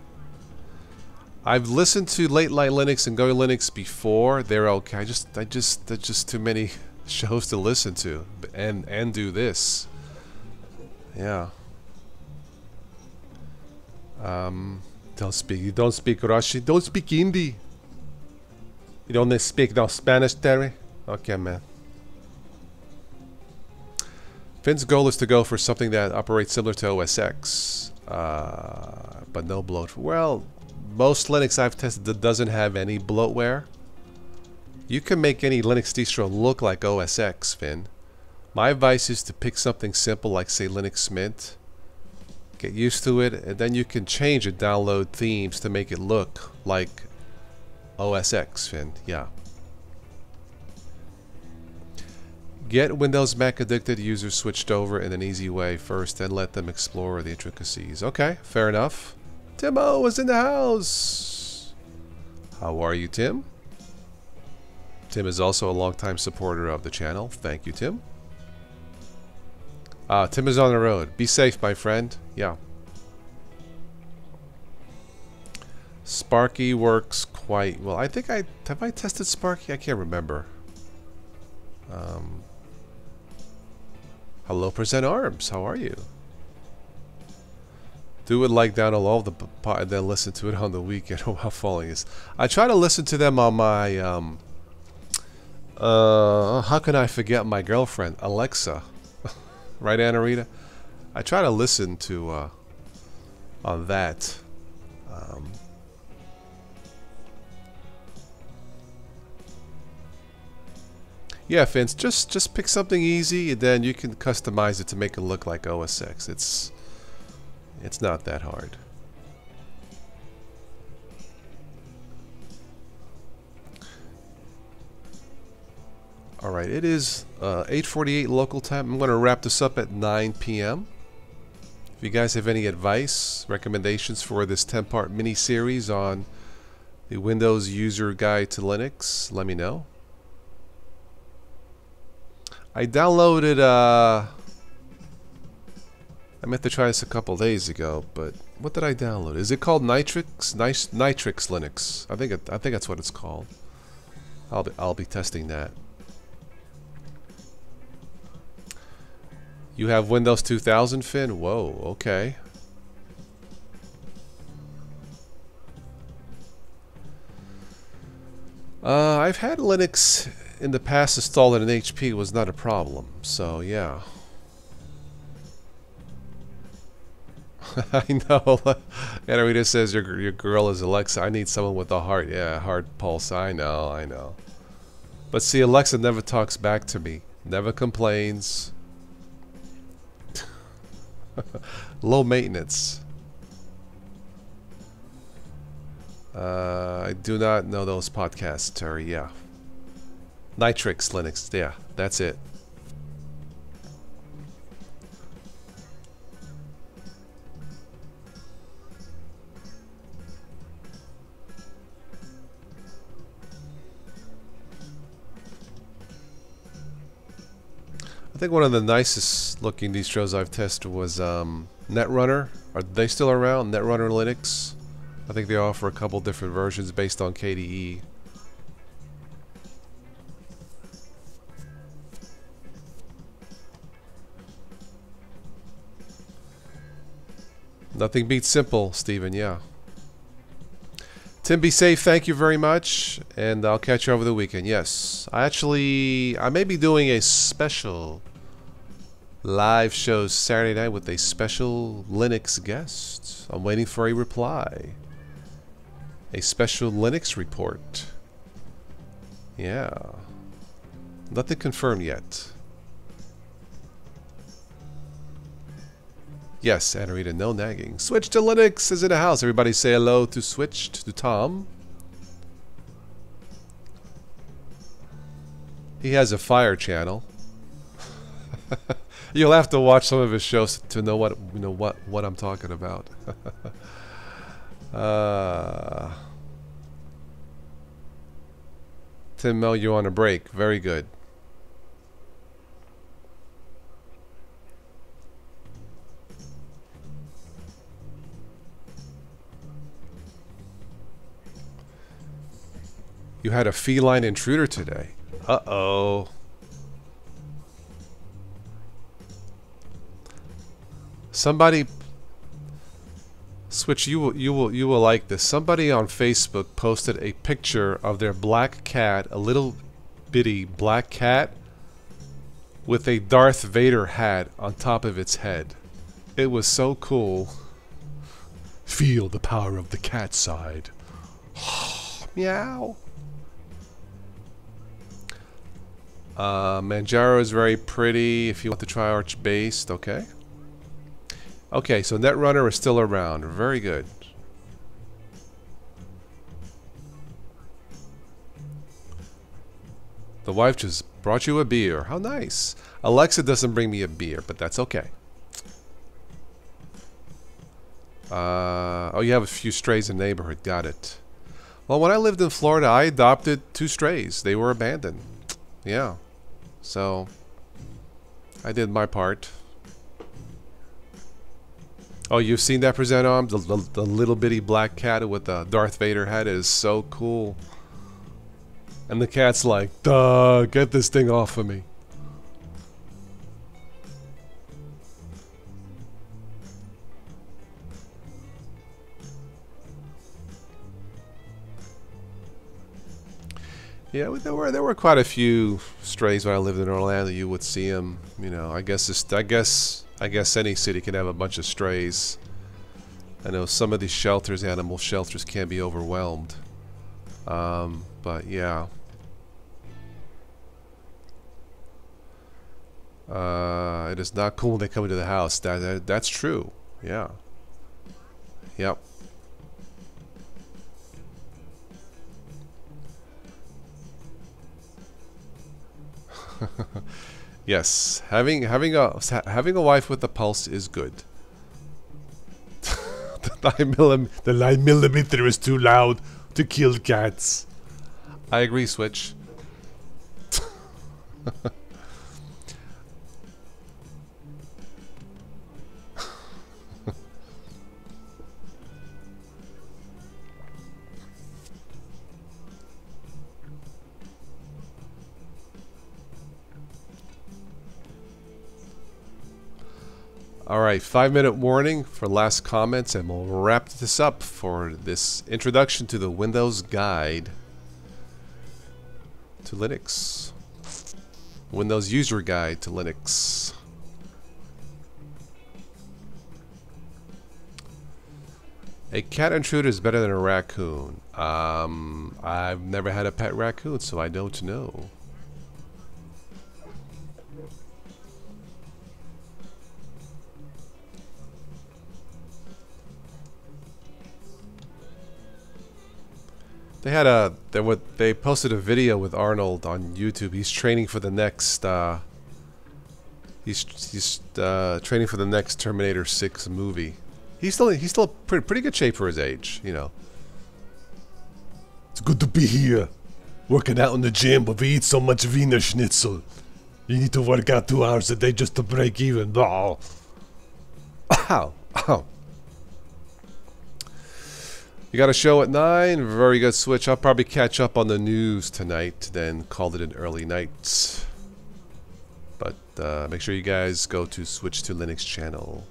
I've listened to Late Night Linux and Go Linux before. They're okay. There's just too many shows to listen to and do this. Yeah. You don't speak Russian. Don't speak Hindi. You don't speak no Spanish, Terry? Okay, man. Finn's goal is to go for something that operates similar to OS X, but no bloat. Well, most Linux I've tested that doesn't have any bloatware. You can make any Linux distro look like OS X, Finn. My advice is to pick something simple like, say, Linux Mint. Get used to it, and then you can change and download themes to make it look like OS X, Finn. Yeah. Get Windows Mac addicted users switched over in an easy way first, then let them explore the intricacies. Okay, fair enough. Timo is in the house. How are you, Tim? Tim is also a longtime supporter of the channel. Thank you, Tim. Tim is on the road. Be safe, my friend. Yeah. Sparky works quite well. I think have I tested Sparky? I can't remember. Hello, Present Arms. How are you? Do it like download all the pot and then listen to it on the weekend while falling is. I try to listen to them on my how can I forget my girlfriend Alexa? Right, Anarita? I try to listen to on that. Yeah, Vince, just pick something easy and then you can customize it to make it look like OS X. It's not that hard. Alright, it is 8:48 local time. I'm going to wrap this up at 9 p.m. If you guys have any advice, recommendations for this 10-part mini-series on the Windows User Guide to Linux, let me know. I downloaded, I meant to try this a couple days ago, but what did I download? Is it called Nitrix? Nitrix Linux. I think that's what it's called. I'll be testing that. You have Windows 2000, Finn? Whoa, okay. I've had Linux in the past installed in an HP. Was not a problem. So yeah. I know. Anarita says your girl is Alexa. I need someone with a heart. Yeah, heart pulse. I know. I know. But see, Alexa never talks back to me. Never complains. Low maintenance. I do not know those podcasts, Terry. Yeah. Nitrix Linux. Yeah, that's it. I think one of the nicest looking distros I've tested was Netrunner. Are they still around? Netrunner Linux. I think they offer a couple different versions based on KDE. Nothing beats simple, Stephen. Yeah. Tim, be safe. Thank you very much, and I'll catch you over the weekend. Yes, I may be doing a special live show Saturday night with a special Linux guest. I'm waiting for a reply. A special Linux report. Yeah. Nothing confirmed yet. Yes, Anarita, no nagging. Switch to Linux is in the house. Everybody say hello to Switched, to Tom. He has a Fire channel. You'll have to watch some of his shows to know what I'm talking about. Tim Mel, you're on a break. Very good. You had a feline intruder today. Uh-oh. Somebody Switch, you will like this. Somebody on Facebook posted a picture of their black cat, a little bitty black cat with a Darth Vader hat on top of its head. It was so cool. Feel the power of the cat side. Meow. Manjaro is very pretty if you want to try Arch-based, okay. Okay, so Netrunner is still around. Very good. The wife just brought you a beer. How nice. Alexa doesn't bring me a beer, but that's okay. Oh, you have a few strays in the neighborhood. Got it. Well, when I lived in Florida, I adopted 2 strays. They were abandoned. Yeah. So, I did my part. Oh, you've seen that present arm? The little bitty black cat with the Darth Vader hat is so cool. And the cat's like, duh, get this thing off of me. Yeah, there were quite a few strays when I lived in Orlando. You would see them, you know. I guess any city can have a bunch of strays. I know some of these shelters, animal shelters, can be overwhelmed. But yeah. It is not cool when they come into the house. That's true. Yeah. Yep. Yes, having a wife with a pulse is good. The 9mm is too loud to kill cats. I agree, Switch. Alright, 5-minute warning for last comments, and we'll wrap this up for this introduction to the Windows Guide. to Linux. Windows user guide to Linux. A cat intruder is better than a raccoon. I've never had a pet raccoon, so I don't know. They posted a video with Arnold on YouTube. He's training for the next training for the next Terminator 6 movie. He's still pretty good shape for his age, you know. It's good to be here, working out in the gym, but we eat so much Wiener Schnitzel. You need to work out 2 hours a day just to break even. Oh. Ow. Ow. You got a show at 9. Very good switch. I'll probably catch up on the news tonight, then call it an early night. But make sure you guys go to Switch to Linux channel.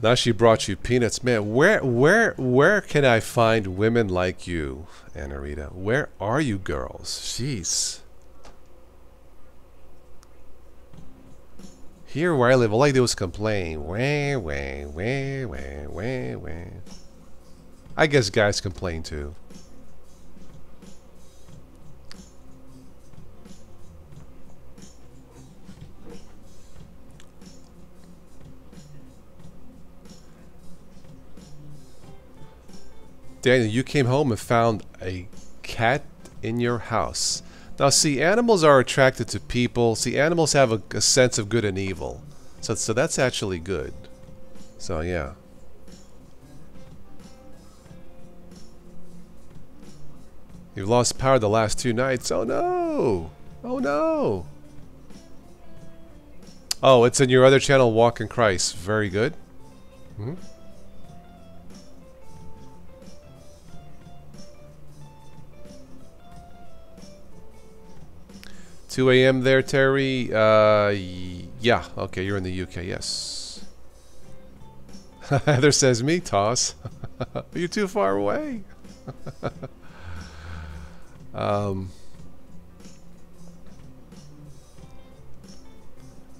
Now she brought you peanuts, man. Where can I find women like you, Anarita? Where are you girls? Jeez. Here where I live, all I do is complain. Wah, wah, wah, wah, wah, wah. I guess guys complain too. Daniel, you came home and found a cat in your house. Now, see, animals are attracted to people. See, animals have a sense of good and evil. So that's actually good. So, yeah. You've lost power the last 2 nights. Oh, no. Oh, no. Oh, it's in your other channel, Walk in Christ. Very good. Mm-hmm. 2 a.m. there, Terry. Yeah. Okay, you're in the UK. Yes. Heather says me, Toss. You're too far away.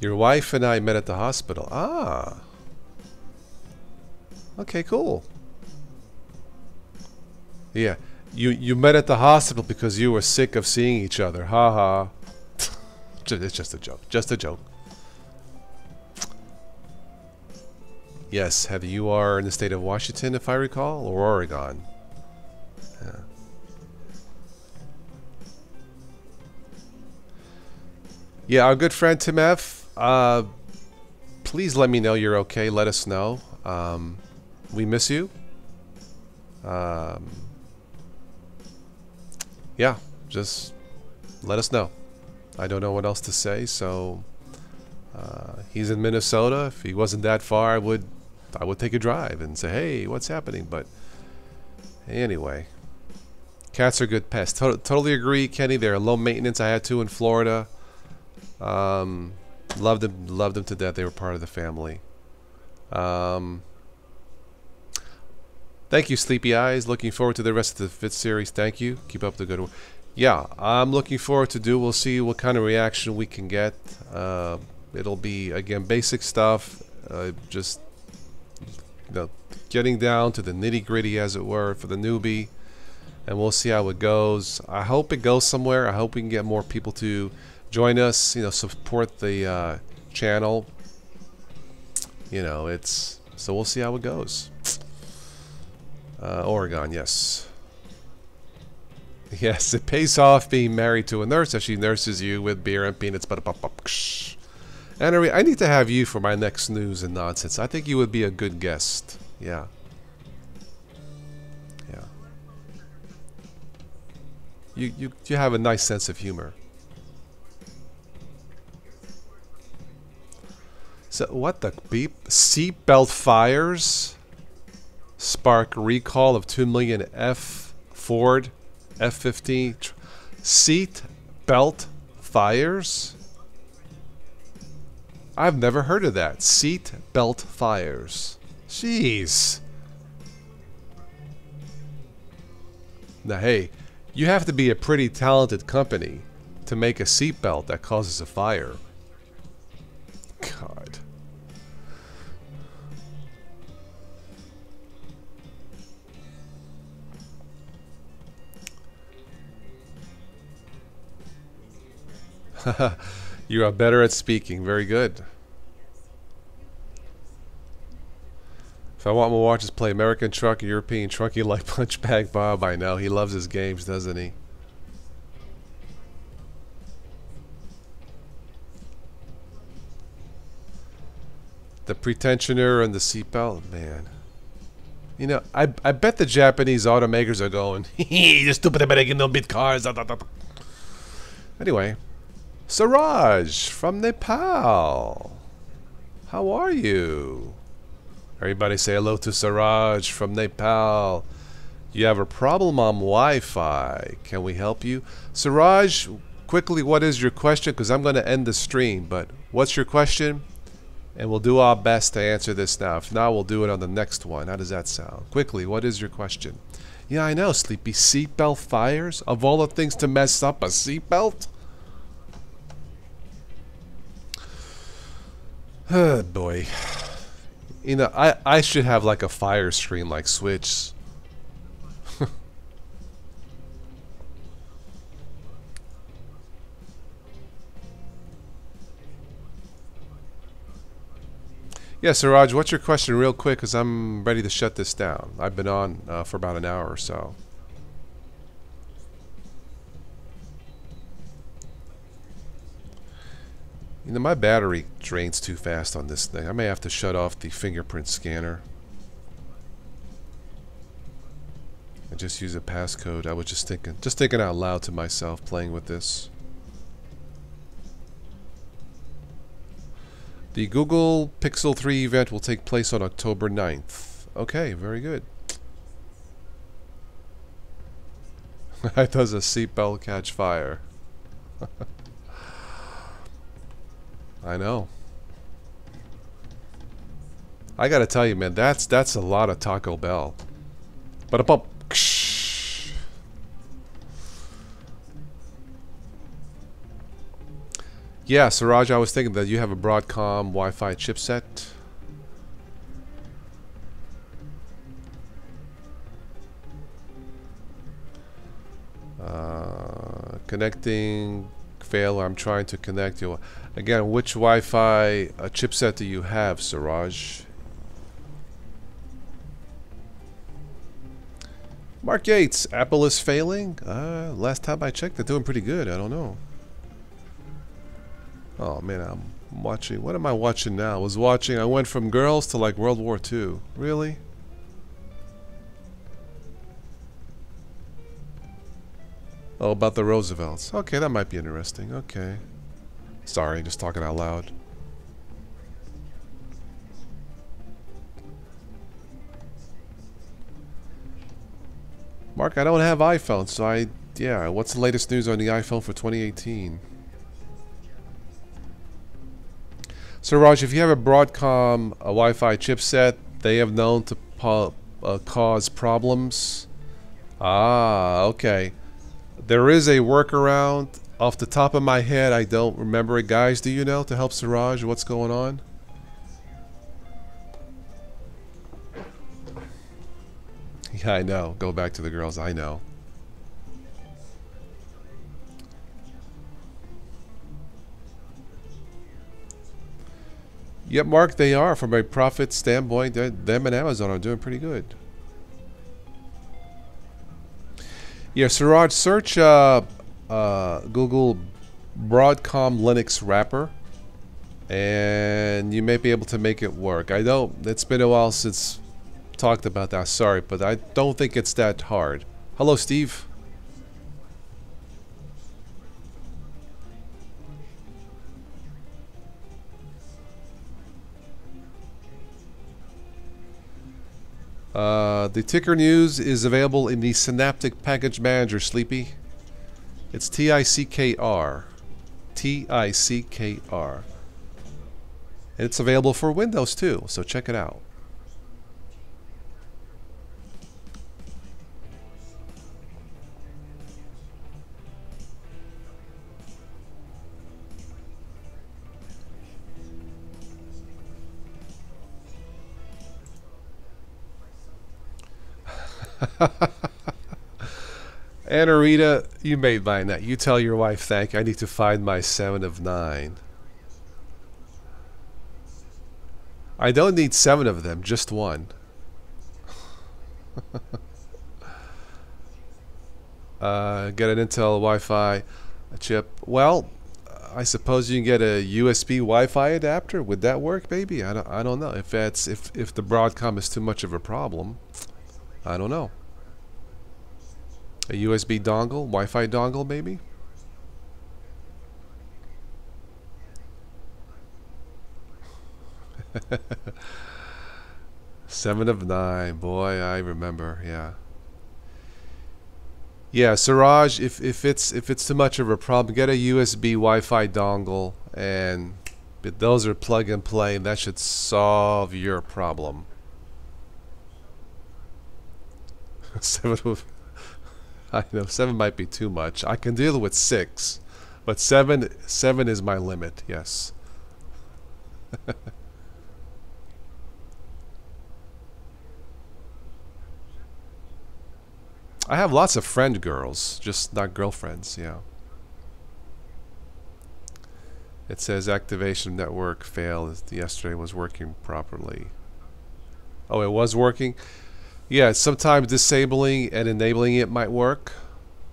Your wife and I met at the hospital. Ah. Okay, cool. Yeah. You met at the hospital because you were sick of seeing each other. Ha ha. It's just a joke. Just a joke. Yes, Heather, you are in the state of Washington, if I recall, or Oregon. Yeah. Yeah, our good friend Tim F. Please let me know you're okay. Let us know. We miss you. Yeah, just let us know. I don't know what else to say. So he's in Minnesota. If he wasn't that far, I would take a drive and say, hey, what's happening? But anyway, cats are good pests. Totally agree, Kenny. They're low maintenance. I had 2 in Florida. Loved them to death. They were part of the family. Thank you, Sleepy Eyes. Looking forward to the rest of the 5th series. Thank you. Keep up the good work. Yeah, I'm looking forward to do. We'll see what kind of reaction we can get. It'll be, again, basic stuff. Just, you know, getting down to the nitty-gritty, as it were, for the newbie. And we'll see how it goes. I hope it goes somewhere. I hope we can get more people to join us, you know, support the channel. You know, so we'll see how it goes. Oregon, yes. Yes, it pays off being married to a nurse as she nurses you with beer and peanuts. And I need to have you for my next news and nonsense. I think you would be a good guest. Yeah. Yeah. You have a nice sense of humor. So what the beep? Seatbelt fires spark recall of 2 million Ford F-15 seat belt fires. I've never heard of that. Seat belt fires. Jeez. Now, hey, You have to be a pretty talented company to make a seatbelt that causes a fire. God. You are better at speaking. Very good. If I want my watches play American Truck, European Truck, you like Punchbag Bob. I know. He loves his games, doesn't he? The pretensioner and the seatbelt, man. You know, I bet the Japanese automakers are going, the stupid American no bit cars. Anyway, Siraj from Nepal. How are you? Everybody say hello to Siraj from Nepal. You have a problem on Wi-Fi. Can we help you? Siraj, quickly, what is your question? Because I'm going to end the stream, but what's your question? And we'll do our best to answer this now. If not, we'll do it on the next one. How does that sound? Quickly, what is your question? Yeah, I know, Sleepy. Seatbelt fires? Of all the things to mess up, a seatbelt? Oh, boy. You know, I should have like a fire screen like Switch. Yeah, Siraj, what's your question real quick? Because I'm ready to shut this down. I've been on for about an hour or so. You know, my battery drains too fast on this thing. I may have to shut off the fingerprint scanner. I just use a passcode. I was just thinking out loud to myself, playing with this. The Google Pixel 3 event will take place on October 9th. Okay, very good. How does a seatbelt catch fire? I know. I gotta tell you, man, that's a lot of Taco Bell. But up. Yeah, Siraj, I was thinking that you have a Broadcom Wi-Fi chipset. Connecting fail. I'm trying to connect you. Again, which Wi-Fi chipset do you have, Siraj? Mark Yates, Apple is failing? Last time I checked, they're doing pretty good. I don't know. Oh man, I'm watching. What am I watching now? I went from girls to like World War II. Really? Oh, about the Roosevelts. Okay, that might be interesting. Okay. Sorry, just talking out loud. Mark, I don't have iPhone, so yeah, what's the latest news on the iPhone for 2018? So Raj, if you have a Broadcom Wi-Fi chipset, they have known to cause problems. Ah, okay. There is a workaround. Off the top of my head, I don't remember it. Guys, do you know, to help Siraj, what's going on? Yeah, I know. Go back to the girls. I know. Yep, Mark, they are. From a profit standpoint, them and Amazon are doing pretty good. Yeah, Siraj, search Google Broadcom Linux wrapper, and you may be able to make it work. It's been a while since talked about that. Sorry, but I don't think it's that hard. Hello, Steve. The ticker news is available in the Synaptic Package Manager, Sleepy. It's TICKR. TICKR. And it's available for Windows too, so check it out. Anna Rita, you made my night. You tell your wife thank you. I need to find my 7 of 9. I don't need 7 of them, just 1. Get an Intel Wi-Fi chip. Well, I suppose you can get a USB Wi-Fi adapter. Would that work, baby? I don't know. If the Broadcom is too much of a problem, I don't know. A USB dongle, Wi-Fi dongle, maybe? Seven of 9, boy, I remember. Yeah. Yeah, Siraj, if it's too much of a problem, get a USB Wi-Fi dongle, and those are plug and play, and that should solve your problem. 7 of, I know 7 might be too much. I can deal with 6, but 7 is my limit. Yes. I have lots of friend girls, just not girlfriends. Yeah. It says activation network failed. Yesterday was working properly. Oh, it was working? Yeah, sometimes disabling and enabling it might work.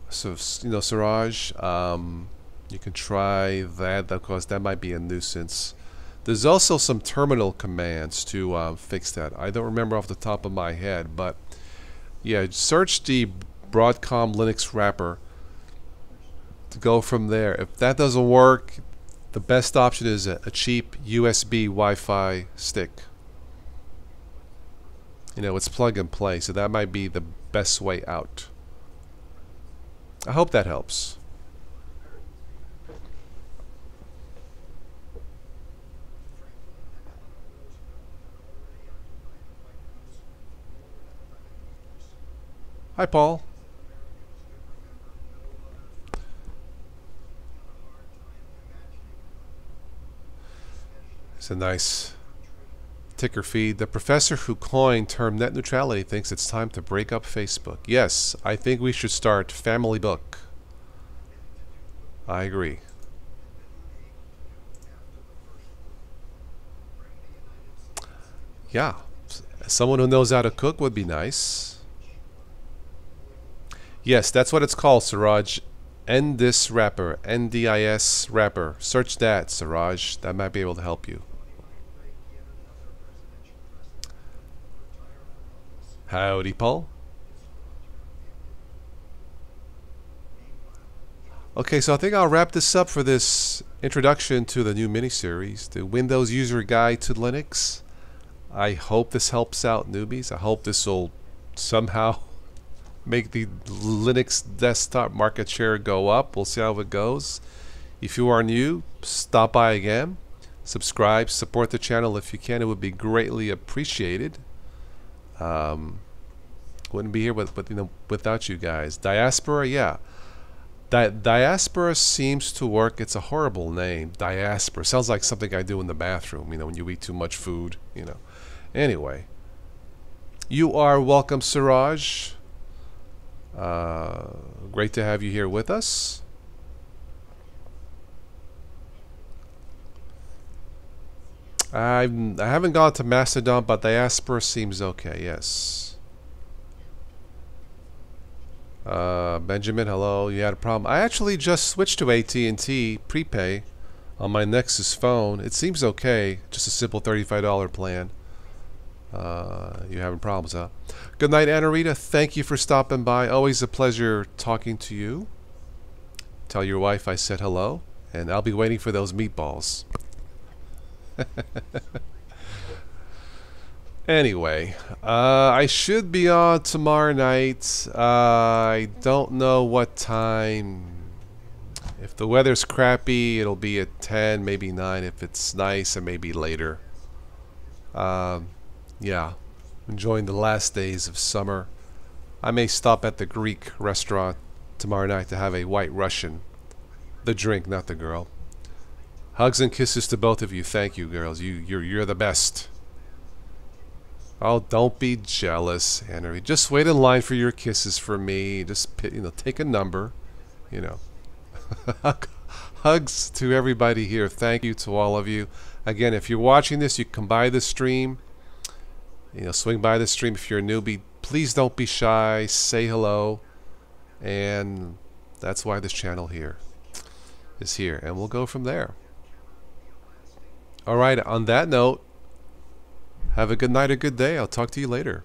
So, you know, Siraj, you can try that, because that might be a nuisance. There's also some terminal commands to fix that. I don't remember off the top of my head, but yeah, search the Broadcom Linux wrapper to go from there. If that doesn't work, the best option is a cheap USB Wi-Fi stick. You know, it's plug and play, so that might be the best way out. I hope that helps. Hi, Paul. It's a nice ticker feed. The professor who coined term net neutrality thinks it's time to break up Facebook. Yes, I think we should start Family Book. I agree. Yeah, someone who knows how to cook would be nice. Yes, that's what it's called, Siraj. NDIS wrapper, NDIS wrapper. Search that, Siraj. That might be able to help you. Howdy, Paul. Okay, so I think I'll wrap this up for this introduction to the new miniseries, the Windows User Guide to Linux. I hope this helps out newbies. I hope this will somehow make the Linux desktop market share go up. We'll see how it goes. If you are new, stop by again. Subscribe, support the channel if you can. It would be greatly appreciated. Wouldn't be here without you guys. Diaspora, yeah. Diaspora seems to work. It's a horrible name. Diaspora sounds like something I do in the bathroom. You know, when you eat too much food. You know. Anyway, you are welcome, Siraj. Great to have you here with us. I haven't gone to Mastodon, but Diaspora seems okay. Yes. Benjamin, hello. You had a problem. I actually just switched to AT&T prepay on my Nexus phone. It seems okay. Just a simple $35 plan. You having problems, huh? Good night, Anna Rita. Thank you for stopping by. Always a pleasure talking to you. Tell your wife I said hello, and I'll be waiting for those meatballs. Anyway, I should be on tomorrow night. I don't know what time. If the weather's crappy, it'll be at 10, maybe 9. If it's nice, it may be later. Yeah, enjoying the last days of summer. I may stop at the Greek restaurant tomorrow night to have a White Russian. The drink, not the girl. Hugs and kisses to both of you. Thank you, girls. You're the best. Oh, don't be jealous, Henry. Just wait in line for your kisses from me. Just take a number. You know. Hugs to everybody here. Thank you to all of you. Again, if you're watching this, you come by the stream. Swing by the stream. If you're a newbie, please don't be shy. Say hello. And that's why this channel here is here. And we'll go from there. All right. On that note, have a good night, a good day. I'll talk to you later.